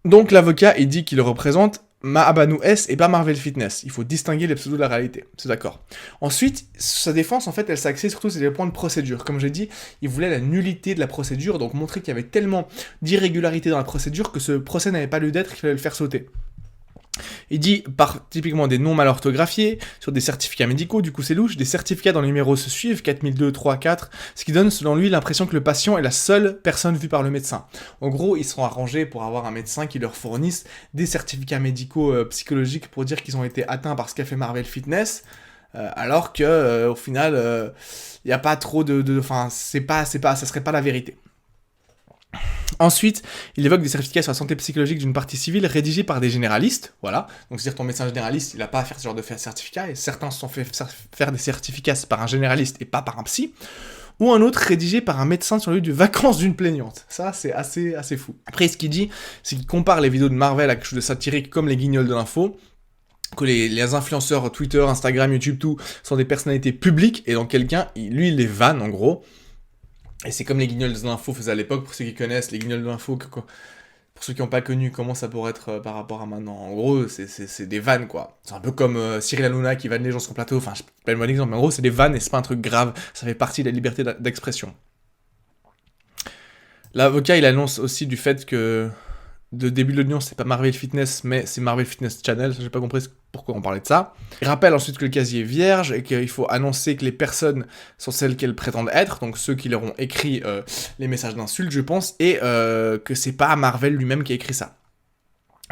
Donc l'avocat, il dit qu'il représente Mahabanu S et pas Marvel Fitness. Il faut distinguer les pseudos de la réalité, c'est d'accord. Ensuite, sa défense, en fait, elle s'est axée surtout sur les points de procédure. Comme j'ai dit, il voulait la nullité de la procédure, donc montrer qu'il y avait tellement d'irrégularités dans la procédure que ce procès n'avait pas lieu d'être, qu'il fallait le faire sauter. Il dit par typiquement des noms mal orthographiés, sur des certificats médicaux, du coup c'est louche, des certificats dont les numéros se suivent, 4002, 3, 4, ce qui donne selon lui l'impression que le patient est la seule personne vue par le médecin. En gros, ils seront arrangés pour avoir un médecin qui leur fournisse des certificats médicaux psychologiques pour dire qu'ils ont été atteints par ce qu'a fait Marvel Fitness, alors que au final, il n'y a pas trop enfin, ça serait pas la vérité. Ensuite, il évoque des certificats sur la santé psychologique d'une partie civile rédigés par des généralistes, voilà. Donc c'est-à-dire ton médecin généraliste, il n'a pas à faire ce genre de certificat, et certains se sont fait faire des certificats par un généraliste et pas par un psy, ou un autre rédigé par un médecin sur le lieu de vacances d'une plaignante. Ça, c'est assez fou. Après, ce qu'il dit, c'est qu'il compare les vidéos de Marvel à quelque chose de satirique comme les guignols de l'info, que les influenceurs Twitter, Instagram, YouTube, tout, sont des personnalités publiques, et donc quelqu'un, lui, il les vanne, en gros. Et c'est comme les guignols de l'info faisaient à l'époque, pour ceux qui connaissent, les guignols de l'info, pour ceux qui n'ont pas connu comment ça pourrait être par rapport à maintenant. En gros, c'est des vannes, quoi. C'est un peu comme Cyril Hanouna qui vanne les gens sur le plateau, enfin, je peux pas le bon exemple, mais en gros, c'est des vannes et c'est pas un truc grave, ça fait partie de la liberté d'expression. L'avocat, il annonce aussi du fait que de début de l'audience, c'est pas Marvel Fitness, mais c'est Marvel Fitness Channel, j'ai pas compris pourquoi on parlait de ça. Il rappelle ensuite que le casier est vierge et qu'il faut annoncer que les personnes sont celles qu'elles prétendent être, donc ceux qui leur ont écrit les messages d'insultes, je pense, et que c'est pas Marvel lui-même qui a écrit ça.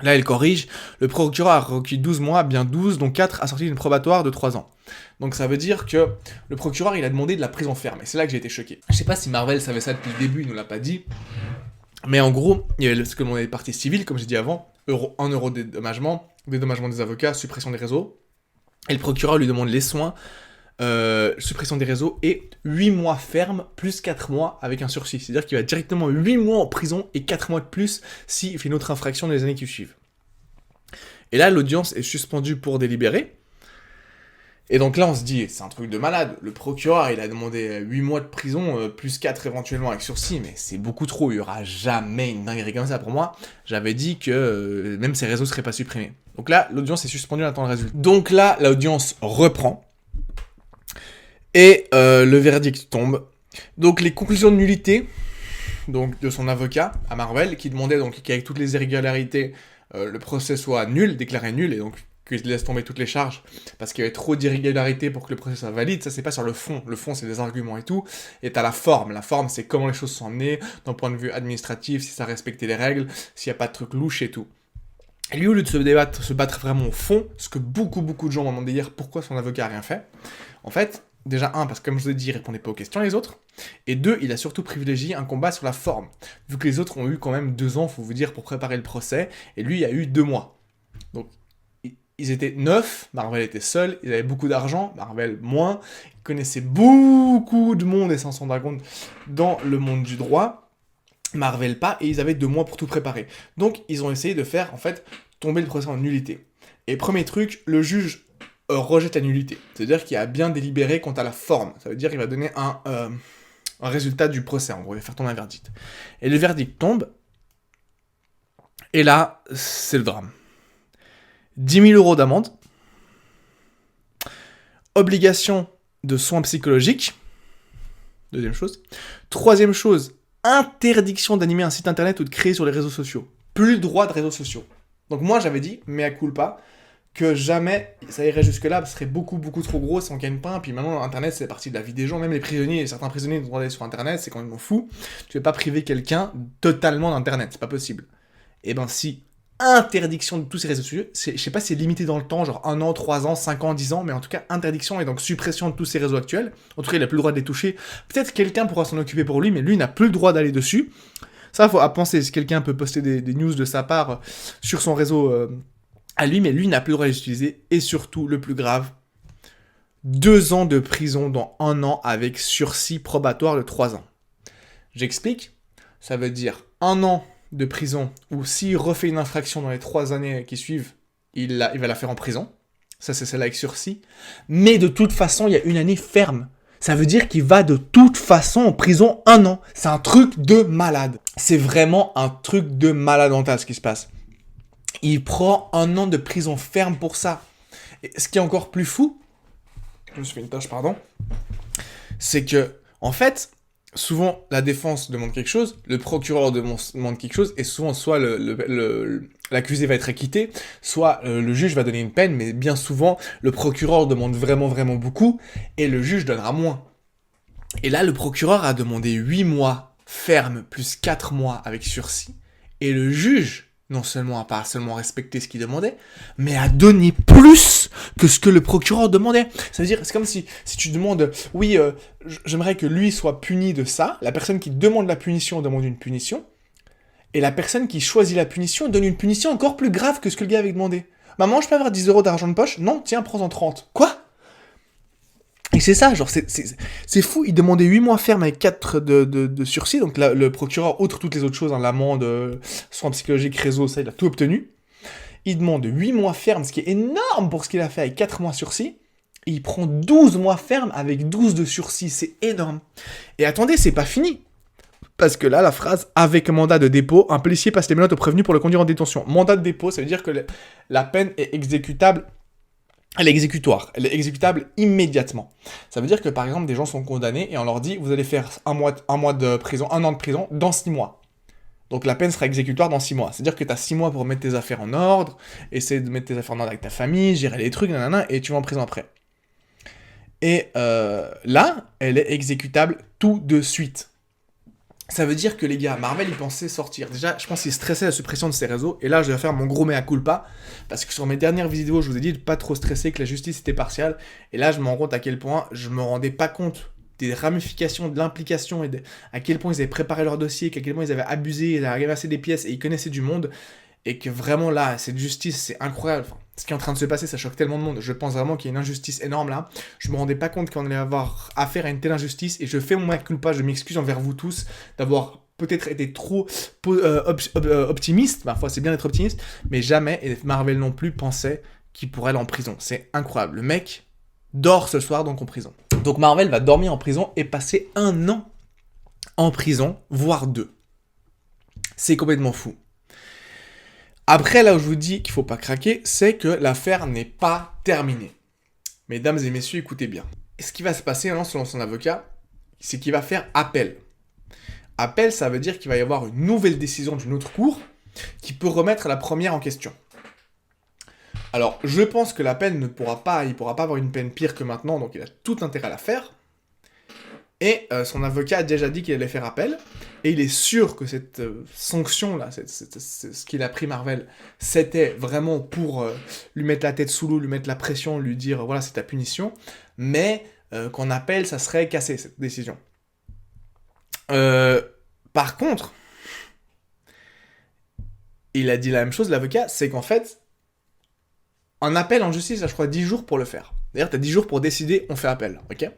Là, elle corrige, le procureur a requis 12 mois, bien 12, dont 4 assortis d'une probatoire de 3 ans. Donc ça veut dire que le procureur, il a demandé de la prison ferme, et c'est là que j'ai été choqué. Je sais pas si Marvel savait ça depuis le début, il nous l'a pas dit, mais en gros, il y avait ce que l'on avait partie civile, comme j'ai dit avant, 1 euro de dédommagement des avocats, suppression des réseaux, et le procureur lui demande les soins, suppression des réseaux, et 8 mois ferme, plus 4 mois avec un sursis. C'est-à-dire qu'il va directement 8 mois en prison, et 4 mois de plus s'il fait une autre infraction dans les années qui suivent. Et là, l'audience est suspendue pour délibérer, et donc là, on se dit, c'est un truc de malade. Le procureur, il a demandé 8 mois de prison, plus 4 éventuellement avec sursis, mais c'est beaucoup trop. Il n'y aura jamais une dinguerie comme ça pour moi. J'avais dit que même ces réseaux ne seraient pas supprimés. Donc là, l'audience est suspendue, on attend le résultat. Donc là, l'audience reprend. Et le verdict tombe. Donc les conclusions de nullité donc, de son avocat à Marvel, qui demandait donc qu'avec toutes les irrégularités, le procès soit nul, déclaré nul, et donc qu'il laisse tomber toutes les charges, parce qu'il y avait trop d'irrégularités pour que le procès soit valide. Ça, c'est pas sur le fond. Le fond, c'est des arguments et tout. Et t'as la forme. La forme, c'est comment les choses sont menées, d'un point de vue administratif, si ça respectait les règles, s'il n'y a pas de trucs louches et tout. Et lui, au lieu de se battre vraiment au fond, ce que beaucoup de gens m'ont demandé hier, pourquoi son avocat a rien fait, en fait, déjà, parce que comme je vous ai dit, il répondait pas aux questions, les autres, et 2, il a surtout privilégié un combat sur la forme, vu que les autres ont eu quand même 2 ans, faut vous dire, pour préparer le procès, et lui, il a eu 2 mois. Donc, ils étaient 9, Marvel était seul, ils avaient beaucoup d'argent, Marvel moins, ils connaissaient beaucoup de monde et 500 dragons dans le monde du droit, Marvel pas, et ils avaient 2 mois pour tout préparer. Donc ils ont essayé de faire, en fait, tomber le procès en nullité. Et premier truc, le juge rejette la nullité. C'est-à-dire qu'il a bien délibéré quant à la forme. Ça veut dire qu'il va donner un résultat du procès, en gros, il va faire tomber un verdict. Et le verdict tombe, et là, c'est le drame. 10 000 € d'amende, obligation de soins psychologiques, deuxième chose. Troisième chose, interdiction d'animer un site internet ou de créer sur les réseaux sociaux. Plus le droit de réseaux sociaux. Donc moi j'avais dit, mea culpa, que jamais ça irait jusque-là, ce serait beaucoup trop gros, ça en gagne pas, puis maintenant internet c'est partie de la vie des gens, même les prisonniers, certains prisonniers ont le droit d'aller sur internet, c'est quand même fou. Tu vas pas priver quelqu'un totalement d'internet, c'est pas possible. Et ben si, interdiction de tous ces réseaux sociaux, je sais pas si c'est limité dans le temps, genre 1 an, 3 ans, 5 ans, 10 ans, mais en tout cas interdiction et donc suppression de tous ces réseaux actuels. En tout cas il a plus le droit de les toucher. Peut-être quelqu'un pourra s'en occuper pour lui, mais lui n'a plus le droit d'aller dessus. Ça, faut à penser, si quelqu'un peut poster des news de sa part sur son réseau à lui, mais lui n'a plus le droit de les utiliser. Et surtout, le plus grave, 2 ans de prison dans 1 an avec sursis probatoire de 3 ans. J'explique, ça veut dire 1 an de prison, ou s'il refait une infraction dans les 3 années qui suivent, il va la faire en prison. Ça, c'est celle avec sursis. Mais de toute façon, il y a 1 année ferme. Ça veut dire qu'il va de toute façon en prison 1 an. C'est un truc de malade. C'est vraiment un truc de malade mental ce qui se passe. Il prend 1 an de prison ferme pour ça. Et ce qui est encore plus fou, je me suis fait une tâche, pardon, c'est que, en fait, souvent la défense demande quelque chose, le procureur demande quelque chose, et souvent soit l'accusé va être acquitté, soit le juge va donner une peine, mais bien souvent le procureur demande vraiment beaucoup, et le juge donnera moins. Et là le procureur a demandé 8 mois ferme plus 4 mois avec sursis, et le juge non seulement a pas seulement respecté ce qu'il demandait, mais a donné plus que ce que le procureur demandait. Ça veut dire, c'est comme si tu demandes, oui, j'aimerais que lui soit puni de ça, la personne qui demande la punition demande une punition, et la personne qui choisit la punition donne une punition encore plus grave que ce que le gars avait demandé. Maman, je peux avoir 10 € d'argent de poche? Non, tiens, prends-en 30. Quoi? Et c'est ça, genre, c'est fou, il demandait 8 mois ferme avec 4 de sursis, donc là, le procureur, outre toutes les autres choses, hein, l'amende, soins psychologiques, réseau, ça, il a tout obtenu. Il demande 8 mois ferme, ce qui est énorme pour ce qu'il a fait avec 4 mois sursis, et il prend 12 mois ferme avec 12 de sursis, c'est énorme. Et attendez, c'est pas fini. Parce que là, la phrase « avec mandat de dépôt, un policier passe les menottes au prévenu pour le conduire en détention ». Mandat de dépôt, ça veut dire que la peine est exécutable. Elle est exécutoire, elle est exécutable immédiatement. Ça veut dire que par exemple des gens sont condamnés et on leur dit vous allez faire un mois de prison, 1 an de prison dans 6 mois. Donc la peine sera exécutoire dans 6 mois. C'est-à-dire que tu as 6 mois pour mettre tes affaires en ordre, essayer de mettre tes affaires en ordre avec ta famille, gérer les trucs, nanana, et tu vas en prison après. Et là, elle est exécutable tout de suite. Ça veut dire que les gars, Marvel, ils pensaient sortir. Déjà, je pense qu'ils stressaient la suppression de ces réseaux. Et là, je vais faire mon gros mea culpa. Parce que sur mes dernières vidéos, je vous ai dit de pas trop stresser, que la justice était partiale. Et là, je me rends compte à quel point je me rendais pas compte des ramifications, de l'implication, et à quel point ils avaient préparé leur dossier, qu'à quel point ils avaient abusé, ils avaient ramassé des pièces, et ils connaissaient du monde. Et que vraiment là, cette justice, c'est incroyable. Enfin, ce qui est en train de se passer, ça choque tellement de monde. Je pense vraiment qu'il y a une injustice énorme là. Je me rendais pas compte qu'on allait avoir affaire à une telle injustice. Et je fais mon mea culpa, je m'excuse envers vous tous d'avoir peut-être été trop optimiste. Parfois, c'est bien d'être optimiste. Mais jamais, et Marvel non plus, pensait qu'il pourrait aller en prison. C'est incroyable. Le mec dort ce soir donc en prison. Donc Marvel va dormir en prison et passer 1 an en prison, voire 2. C'est complètement fou. Après, là où je vous dis qu'il ne faut pas craquer, c'est que l'affaire n'est pas terminée. Mesdames et messieurs, écoutez bien. Et ce qui va se passer maintenant, selon son avocat, c'est qu'il va faire appel. Appel, ça veut dire qu'il va y avoir une nouvelle décision d'une autre cour qui peut remettre la première en question. Alors, je pense que l'appel il pourra pas avoir une peine pire que maintenant, donc il a tout intérêt à la faire. Et son avocat a déjà dit qu'il allait faire appel, et il est sûr que cette sanction-là, ce qu'il a pris Marvel, c'était vraiment pour lui mettre la tête sous l'eau, lui mettre la pression, lui dire voilà c'est ta punition, mais qu'en appel, ça serait cassé cette décision. Par contre, il a dit la même chose, l'avocat, c'est qu'en fait, un appel en justice, là, je crois 10 jours pour le faire. D'ailleurs, tu as 10 jours pour décider, on fait appel, ok ?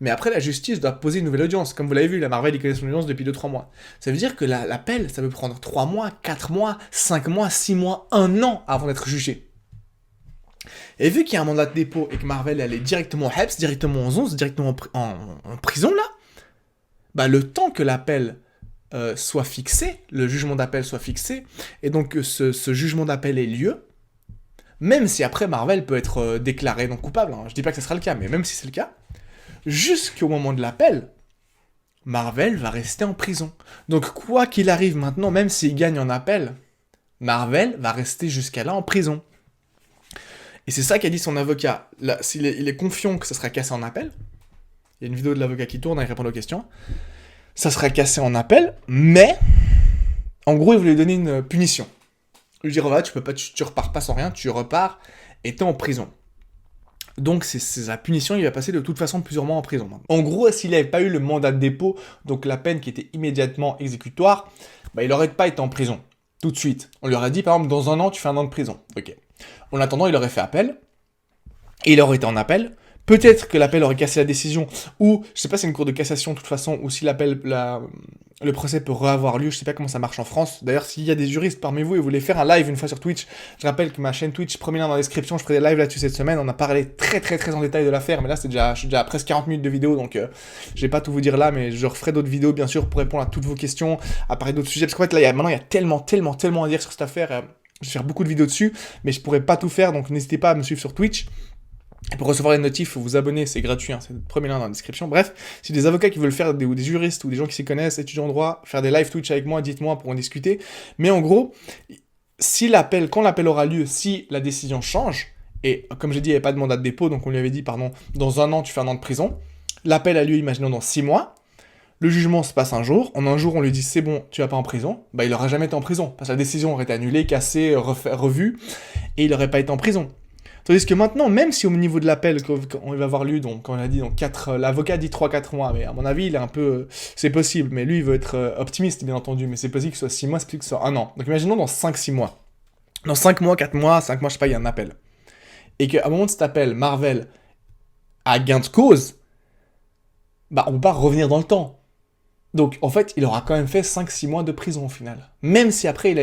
Mais après, la justice doit poser une nouvelle audience. Comme vous l'avez vu, la Marvel, il connaît son audience depuis 2-3 mois. Ça veut dire que l'appel, ça peut prendre 3 mois, 4 mois, 5 mois, 6 mois, 1 an avant d'être jugé. Et vu qu'il y a un mandat de dépôt et que Marvel elle est directement en HEPS, directement en 11, directement en prison là, bah le temps que l'appel soit fixé, le jugement d'appel soit fixé, et donc que ce jugement d'appel ait lieu, même si après Marvel peut être déclaré non coupable, hein, je dis pas que ce sera le cas, mais même si c'est le cas, jusqu'au moment de l'appel, Marvel va rester en prison. Donc quoi qu'il arrive maintenant, même s'il gagne en appel, Marvel va rester jusqu'à là en prison. Et c'est ça qu'a dit son avocat. Là, il est confiant que ça sera cassé en appel. Il y a une vidéo de l'avocat qui tourne, il répond aux questions. Ça sera cassé en appel, mais en gros, il voulait lui donner une punition. Il lui dit, voilà, tu repars pas sans rien, tu repars et t'es en prison. Donc c'est sa punition, il va passer de toute façon plusieurs mois en prison. En gros, s'il n'avait pas eu le mandat de dépôt, donc la peine qui était immédiatement exécutoire, bah, il n'aurait pas été en prison, tout de suite. On lui aurait dit, par exemple, dans 1 an, tu fais 1 an de prison. Ok. En attendant, il aurait fait appel, et il aurait été en appel. Peut-être que l'appel aurait cassé la décision, ou, je sais pas si c'est une cour de cassation de toute façon, ou si le procès peut avoir lieu, je sais pas comment ça marche en France. D'ailleurs, s'il y a des juristes parmi vous et vous voulez faire un live une fois sur Twitch, je rappelle que ma chaîne Twitch, premier lien dans la description, je ferai des lives là-dessus cette semaine, on a parlé très en détail de l'affaire, mais là je suis déjà à presque 40 minutes de vidéo, donc je vais pas tout vous dire là, mais je referai d'autres vidéos bien sûr pour répondre à toutes vos questions, à parler d'autres sujets, parce qu'en fait là, maintenant il y a tellement à dire sur cette affaire, je vais faire beaucoup de vidéos dessus, mais je pourrais pas tout faire, donc n'hésitez pas à me suivre sur Twitch. Et pour recevoir les notifs, il faut vous abonner, c'est gratuit, hein, c'est le premier lien dans la description. Bref, si des avocats qui veulent faire, ou des juristes, ou des gens qui s'y connaissent, étudiants en droit, faire des live Twitch avec moi, dites-moi pour en discuter. Mais en gros, quand l'appel aura lieu, si la décision change, et comme j'ai dit, il n'y avait pas de mandat de dépôt, donc on lui avait dit, pardon, dans 1 an, tu fais 1 an de prison. L'appel a lieu, imaginons, dans 6 mois. Le jugement se passe un jour. En un jour, on lui dit, c'est bon, tu vas pas en prison. Bah, il n'aura jamais été en prison, parce que la décision aurait été annulée, cassée, revue, et il n'aurait pas été en prison. Tandis que maintenant, même si au niveau de l'appel, quand il va avoir lieu, donc, comme on a dit, donc l'avocat dit 3-4 mois, mais à mon avis, il est un peu, c'est possible, mais lui, il veut être optimiste, bien entendu, mais c'est possible que ce soit 6 mois, c'est possible que ce soit 1 an. Donc imaginons dans 5-6 mois. Dans 5 mois, 4 mois, 5 mois, je sais pas, il y a un appel. Et qu'à un moment de cet appel, Marvel a gain de cause, bah, on peut pas revenir dans le temps. Donc, en fait, il aura quand même fait 5-6 mois de prison au final. Même si après, il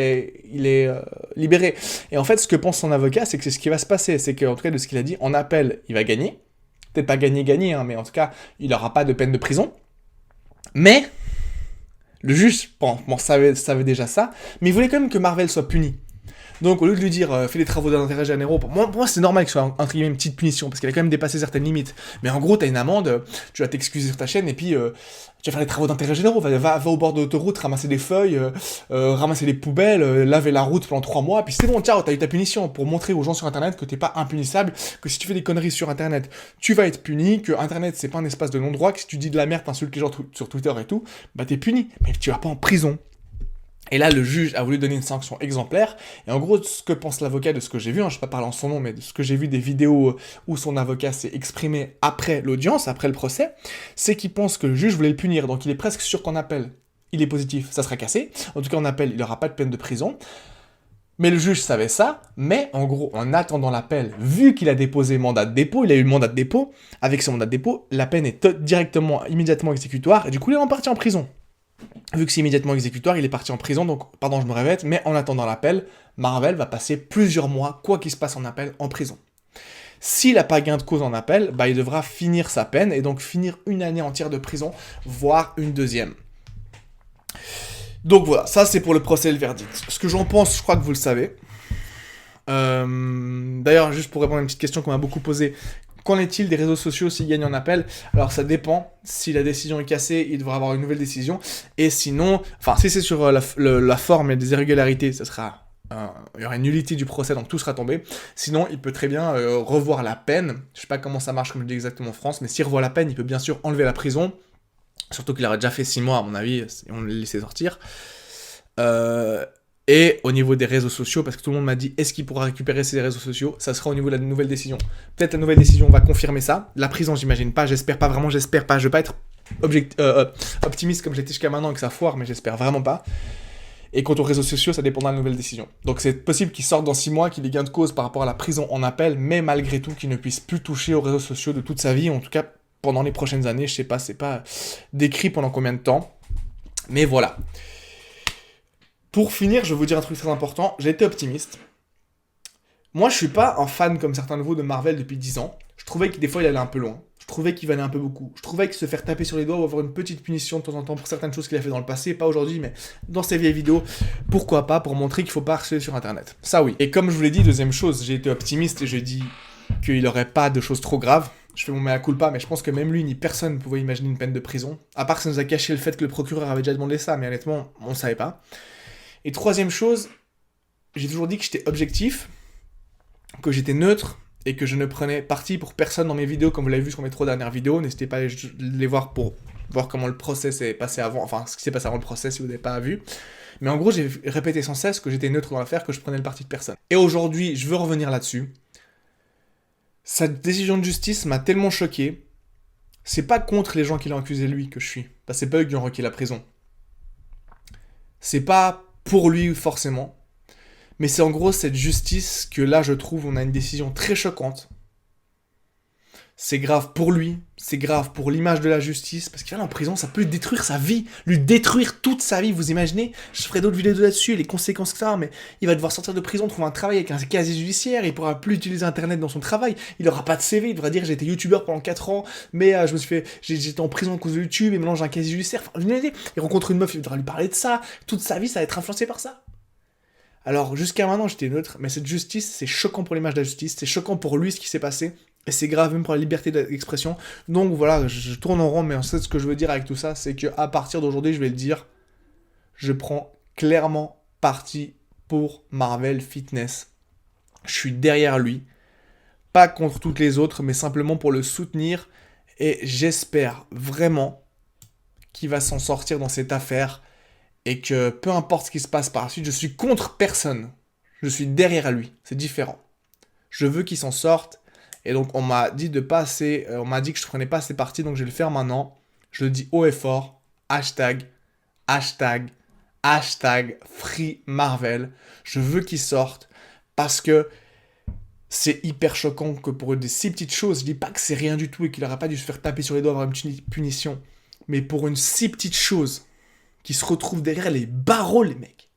est libéré. Et en fait, ce que pense son avocat, c'est que c'est ce qui va se passer. C'est qu'en tout cas, de ce qu'il a dit, en appel, il va gagner. Peut-être pas gagner, hein, mais en tout cas, il n'aura pas de peine de prison. Mais, le juge savait déjà ça, mais il voulait quand même que Marvel soit puni. Donc, au lieu de lui dire, fais des travaux d'intérêt généraux, pour moi c'est normal que ce soit entre guillemets une petite punition, parce qu'elle a quand même dépassé certaines limites. Mais en gros, t'as une amende, tu vas t'excuser sur ta chaîne, et puis tu vas faire des travaux d'intérêt généraux. Va au bord de l'autoroute, ramasser des feuilles, ramasser les poubelles, laver la route pendant 3 mois, puis c'est bon, ciao, t'as eu ta punition, pour montrer aux gens sur Internet que t'es pas impunissable, que si tu fais des conneries sur Internet, tu vas être puni, que Internet c'est pas un espace de non-droit, que si tu dis de la merde, t'insultes les gens sur Twitter et tout, bah t'es puni, mais tu vas pas en prison. Et là, le juge a voulu donner une sanction exemplaire. Et en gros, ce que pense l'avocat de ce que j'ai vu, hein, je ne vais pas parler en son nom, mais de ce que j'ai vu des vidéos où son avocat s'est exprimé après l'audience, après le procès, c'est qu'il pense que le juge voulait le punir. Donc il est presque sûr qu'en appel, il est positif, ça sera cassé. En tout cas, en appel, il n'aura pas de peine de prison. Mais le juge savait ça, mais en gros, en attendant l'appel, vu qu'il a déposé mandat de dépôt, il a eu le mandat de dépôt, avec ce mandat de dépôt, la peine est immédiatement exécutoire, et du coup, il est reparti en prison. Vu que c'est immédiatement exécutoire, il est parti en prison, donc, pardon, je me répète, mais en attendant l'appel, Marvel va passer plusieurs mois, quoi qu'il se passe en appel, en prison. S'il n'a pas gain de cause en appel, bah, il devra finir sa peine, et donc finir 1 année entière de prison, voire une 2e. Donc voilà, ça c'est pour le procès et le verdict. Ce que j'en pense, je crois que vous le savez. D'ailleurs, juste pour répondre à une petite question qu'on m'a beaucoup posée, qu'en est-il des réseaux sociaux s'ils gagnent en appel? Alors ça dépend, si la décision est cassée, il devra avoir une nouvelle décision, et sinon, enfin si c'est sur la forme et des irrégularités, ça sera, il y aura une nullité du procès, donc tout sera tombé. Sinon, il peut très bien revoir la peine, je sais pas comment ça marche comme je dis exactement en France, mais s'il revoit la peine, il peut bien sûr enlever la prison, surtout qu'il aurait déjà fait 6 mois à mon avis, et on le laissait sortir. Et au niveau des réseaux sociaux, parce que tout le monde m'a dit, est-ce qu'il pourra récupérer ses réseaux sociaux? Ça sera au niveau de la nouvelle décision. Peut-être la nouvelle décision va confirmer ça. La prison, j'imagine pas, j'espère pas vraiment, j'espère pas. Je vais pas être optimiste comme j'étais jusqu'à maintenant et que ça foire, mais j'espère vraiment pas. Et quant aux réseaux sociaux, ça dépendra de la nouvelle décision. Donc c'est possible qu'il sorte dans 6 mois, qu'il ait gain de cause par rapport à la prison en appel, mais malgré tout qu'il ne puisse plus toucher aux réseaux sociaux de toute sa vie, en tout cas pendant les prochaines années, je sais pas, c'est pas décrit pendant combien de temps. Mais voilà. Pour finir, je vais vous dire un truc très important, j'ai été optimiste. Moi, je suis pas un fan comme certains de vous de Marvel depuis 10 ans. Je trouvais que des fois, il allait un peu loin. Je trouvais qu'il valait un peu beaucoup. Je trouvais que se faire taper sur les doigts ou avoir une petite punition de temps en temps pour certaines choses qu'il a fait dans le passé, pas aujourd'hui, mais dans ses vieilles vidéos, pourquoi pas, pour montrer qu'il faut pas harceler sur Internet. Ça, oui. Et comme je vous l'ai dit, deuxième chose, j'ai été optimiste et j'ai dit qu'il aurait pas de choses trop graves. Je fais mon mea culpa, mais je pense que même lui ni personne ne pouvait imaginer une peine de prison. À part que ça nous a caché le fait que le procureur avait déjà demandé ça, mais honnêtement, on ne savait pas. Et troisième chose, j'ai toujours dit que j'étais objectif, que j'étais neutre et que je ne prenais parti pour personne dans mes vidéos, comme vous l'avez vu sur mes 3 dernières vidéos. N'hésitez pas à les voir pour voir comment le procès s'est passé avant, enfin ce qui s'est passé avant le procès si vous n'avez pas vu. Mais en gros, j'ai répété sans cesse que j'étais neutre dans l'affaire, que je prenais le parti de personne. Et aujourd'hui, je veux revenir là-dessus. Cette décision de justice m'a tellement choqué. C'est pas contre les gens qui l'ont accusé lui que je suis. Parce que c'est pas eux qui ont requis la prison. C'est pas pour lui forcément. Mais c'est en gros cette justice que là je trouve on a une décision très choquante. C'est grave pour lui, c'est grave pour l'image de la justice, parce qu'il va en prison, ça peut lui détruire sa vie, lui détruire toute sa vie, vous imaginez? Je ferai d'autres vidéos là-dessus, les conséquences que ça a, mais il va devoir sortir de prison, trouver un travail avec un casier judiciaire, il pourra plus utiliser Internet dans son travail, il aura pas de CV, il devra dire j'ai été youtubeur pendant 4 ans, mais j'étais en prison à cause de YouTube, et maintenant j'ai un casier judiciaire, enfin, il rencontre une meuf, il devra lui parler de ça, toute sa vie ça va être influencé par ça. Alors jusqu'à maintenant j'étais neutre, mais cette justice, c'est choquant pour l'image de la justice, c'est choquant pour lui ce qui s'est passé, et c'est grave même pour la liberté d'expression. Donc voilà, je tourne en rond, mais en fait ce que je veux dire avec tout ça, c'est qu'à partir d'aujourd'hui, je vais le dire, je prends clairement parti pour Marvel Fitness. Je suis derrière lui, pas contre toutes les autres, mais simplement pour le soutenir, et j'espère vraiment qu'il va s'en sortir dans cette affaire, et que peu importe ce qui se passe par la suite, je suis contre personne. Je suis derrière lui, c'est différent. Je veux qu'il s'en sorte, et donc on m'a dit on m'a dit que je prenais pas assez parti, donc je vais le faire maintenant. Je le dis haut et fort, hashtag Free Marvel. Je veux qu'il sorte, parce que c'est hyper choquant que pour des si petites choses, je dis pas que c'est rien du tout et qu'il n'aurait pas dû se faire taper sur les doigts, avoir une punition, mais pour une si petite chose, qui se retrouve derrière les barreaux, les mecs.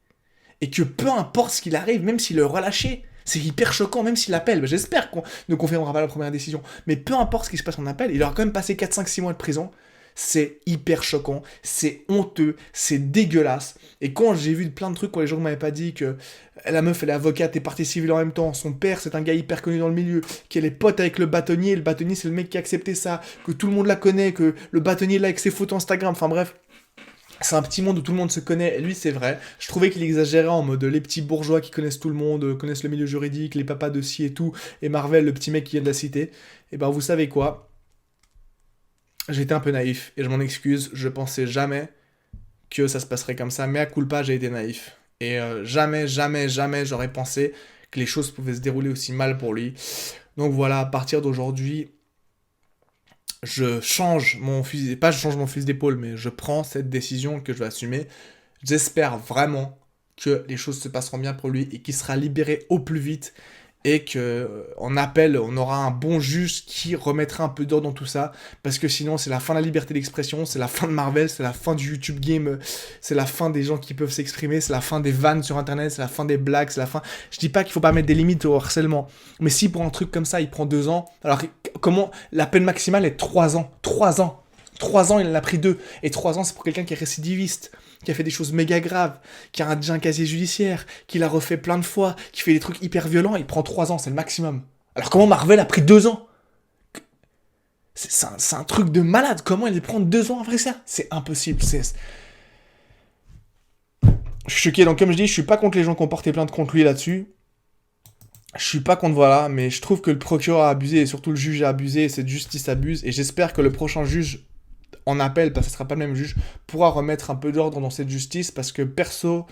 Et que peu importe ce qu'il arrive, même s'il est relâché, c'est hyper choquant, même s'il appelle. J'espère qu'on ne confirmera pas la première décision. Mais peu importe ce qui se passe en appel, il aura quand même passé 4, 5, 6 mois de prison. C'est hyper choquant, c'est honteux, c'est dégueulasse. Et quand j'ai vu plein de trucs, quand les gens ne m'avaient pas dit que la meuf elle est avocate et partie civile en même temps, son père c'est un gars hyper connu dans le milieu, qu'elle est pote avec le bâtonnier c'est le mec qui a accepté ça, que tout le monde la connaît, que le bâtonnier là avec ses photos Instagram, enfin bref. C'est un petit monde où tout le monde se connaît, et lui c'est vrai. Je trouvais qu'il exagérait en mode les petits bourgeois qui connaissent tout le monde, connaissent le milieu juridique, les papas de ci et tout, et Marvel, le petit mec qui vient de la cité. Et ben vous savez quoi? J'étais un peu naïf, et je m'en excuse, je pensais jamais que ça se passerait comme ça, mais à culpa j'ai été naïf. Et jamais j'aurais pensé que les choses pouvaient se dérouler aussi mal pour lui. Donc voilà, à partir d'aujourd'hui, je change mon fusil, pas je change mon fusil d'épaule, mais je prends cette décision que je vais assumer. J'espère vraiment que les choses se passeront bien pour lui et qu'il sera libéré au plus vite et qu'en appel, on aura un bon juge qui remettra un peu d'ordre dans tout ça, parce que sinon c'est la fin de la liberté d'expression, c'est la fin de Marvel, c'est la fin du YouTube game, c'est la fin des gens qui peuvent s'exprimer, c'est la fin des vannes sur internet, c'est la fin des blagues, c'est la fin... Je dis pas qu'il faut pas mettre des limites au harcèlement, mais si pour un truc comme ça il prend 2 ans, alors comment la peine maximale est 3 ans, 3 ans 3 ans, il en a pris 2. Et 3 ans, c'est pour quelqu'un qui est récidiviste, qui a fait des choses méga graves, qui a déjà un casier judiciaire, qui l'a refait plein de fois, qui fait des trucs hyper violents, il prend 3 ans, c'est le maximum. Alors comment Marvel a pris 2 ans? C'est un truc de malade, comment il prend 2 ans après ça? C'est impossible, Je suis choqué, donc comme je dis, je suis pas contre les gens qui ont porté plainte contre lui là-dessus. Je suis pas contre, voilà, mais je trouve que le procureur a abusé, et surtout le juge a abusé, et cette justice abuse, et j'espère que le prochain juge en appel, parce que ce sera pas le même juge, pourra remettre un peu d'ordre dans cette justice, parce que perso,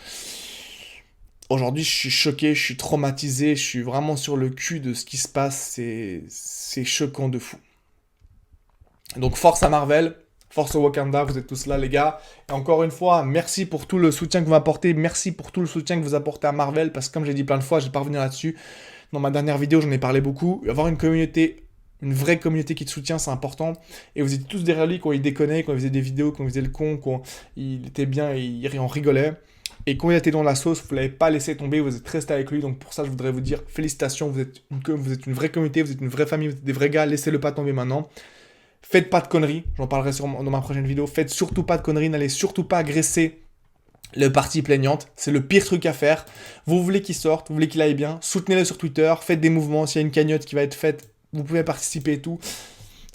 aujourd'hui je suis choqué, je suis traumatisé, je suis vraiment sur le cul de ce qui se passe, c'est choquant de fou. Donc force à Marvel, force au Wakanda, vous êtes tous là les gars, et encore une fois, merci pour tout le soutien que vous m'apportez, merci pour tout le soutien que vous apportez à Marvel, parce que comme j'ai dit plein de fois, je vais pas revenir là-dessus, dans ma dernière vidéo j'en ai parlé beaucoup, avoir une communauté une vraie communauté qui te soutient, c'est important. Et vous étiez tous derrière lui quand il déconnait, quand il faisait des vidéos, quand il faisait le con, quand il était bien et il en rigolait. Et quand il était dans la sauce, vous ne l'avez pas laissé tomber, vous êtes resté avec lui. Donc pour ça, je voudrais vous dire félicitations, vous êtes une vraie communauté, vous êtes une vraie famille, vous êtes des vrais gars, laissez-le pas tomber maintenant. Faites pas de conneries, j'en parlerai dans ma prochaine vidéo. Faites surtout pas de conneries, n'allez surtout pas agresser le parti plaignante, c'est le pire truc à faire. Vous voulez qu'il sorte, vous voulez qu'il aille bien, soutenez-le sur Twitter, faites des mouvements, s'il y a une cagnotte qui va être faite, vous pouvez participer et tout.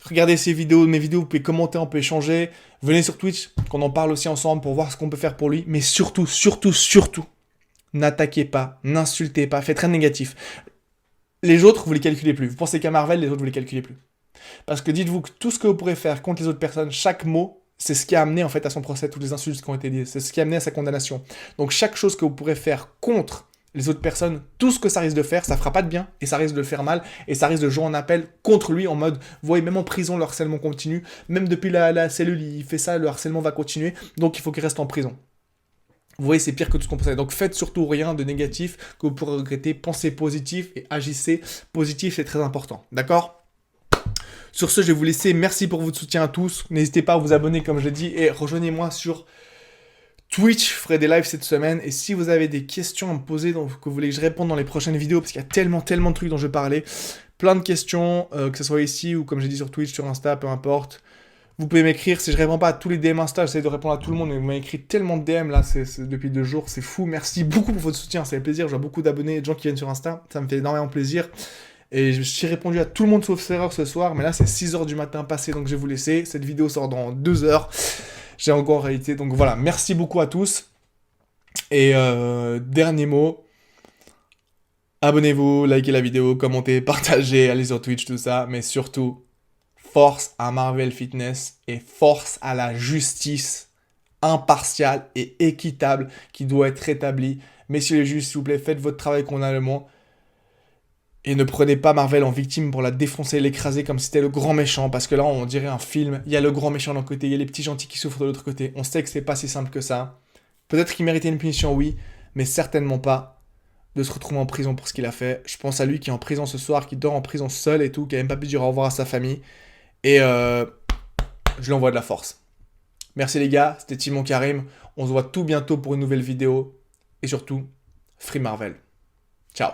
Regardez mes vidéos, vous pouvez commenter, on peut échanger. Venez sur Twitch, qu'on en parle aussi ensemble pour voir ce qu'on peut faire pour lui. Mais surtout, n'attaquez pas, n'insultez pas, faites rien de négatif. Les autres, vous les calculez plus. Vous pensez qu'à Marvel, les autres, vous les calculez plus. Parce que dites-vous que tout ce que vous pourrez faire contre les autres personnes, chaque mot, c'est ce qui a amené en fait à son procès, toutes les insultes qui ont été dites, c'est ce qui a amené à sa condamnation. Donc chaque chose que vous pourrez faire contre les autres personnes, tout ce que ça risque de faire, ça fera pas de bien, et ça risque de le faire mal, et ça risque de jouer en appel contre lui, en mode, vous voyez, même en prison, le harcèlement continue, même depuis la cellule, il fait ça, le harcèlement va continuer, donc il faut qu'il reste en prison. Vous voyez, c'est pire que tout ce qu'on pensait. Donc faites surtout rien de négatif que vous pourrez regretter, pensez positif et agissez positif, c'est très important, d'accord ? Sur ce, je vais vous laisser, merci pour votre soutien à tous, n'hésitez pas à vous abonner comme je l'ai dit, et rejoignez-moi sur Twitch, je ferai des lives cette semaine, et si vous avez des questions à me poser, donc, que vous voulez que je réponde dans les prochaines vidéos, parce qu'il y a tellement de trucs dont je vais parler, plein de questions, que ce soit ici ou comme j'ai dit sur Twitch, sur Insta, peu importe, vous pouvez m'écrire, si je réponds pas à tous les DM Insta, j'essaie de répondre à tout le monde, mais vous m'avez écrit tellement de DM là, depuis 2 jours, c'est fou, merci beaucoup pour votre soutien, ça fait plaisir, je vois beaucoup d'abonnés, de gens qui viennent sur Insta, ça me fait énormément plaisir, et j'ai répondu à tout le monde sauf Serreur ce soir, mais là c'est 6h du matin passé, donc je vais vous laisser, cette vidéo sort dans 2 heures, j'ai encore en réalité, donc voilà, merci beaucoup à tous. Et dernier mot, abonnez-vous, likez la vidéo, commentez, partagez, allez sur Twitch, tout ça, mais surtout, force à Marvel Fitness et force à la justice impartiale et équitable qui doit être rétablie. Messieurs les juges, s'il vous plaît, faites votre travail convenablement et ne prenez pas Marvel en victime pour la défoncer, l'écraser comme si c'était le grand méchant, parce que là, on dirait un film, il y a le grand méchant d'un côté, il y a les petits gentils qui souffrent de l'autre côté, on sait que c'est pas si simple que ça. Peut-être qu'il méritait une punition, oui, mais certainement pas de se retrouver en prison pour ce qu'il a fait. Je pense à lui qui est en prison ce soir, qui dort en prison seul et tout, qui a même pas pu dire au revoir à sa famille. Et je lui envoie de la force. Merci les gars, c'était Timon Karim. On se voit tout bientôt pour une nouvelle vidéo. Et surtout, Free Marvel. Ciao.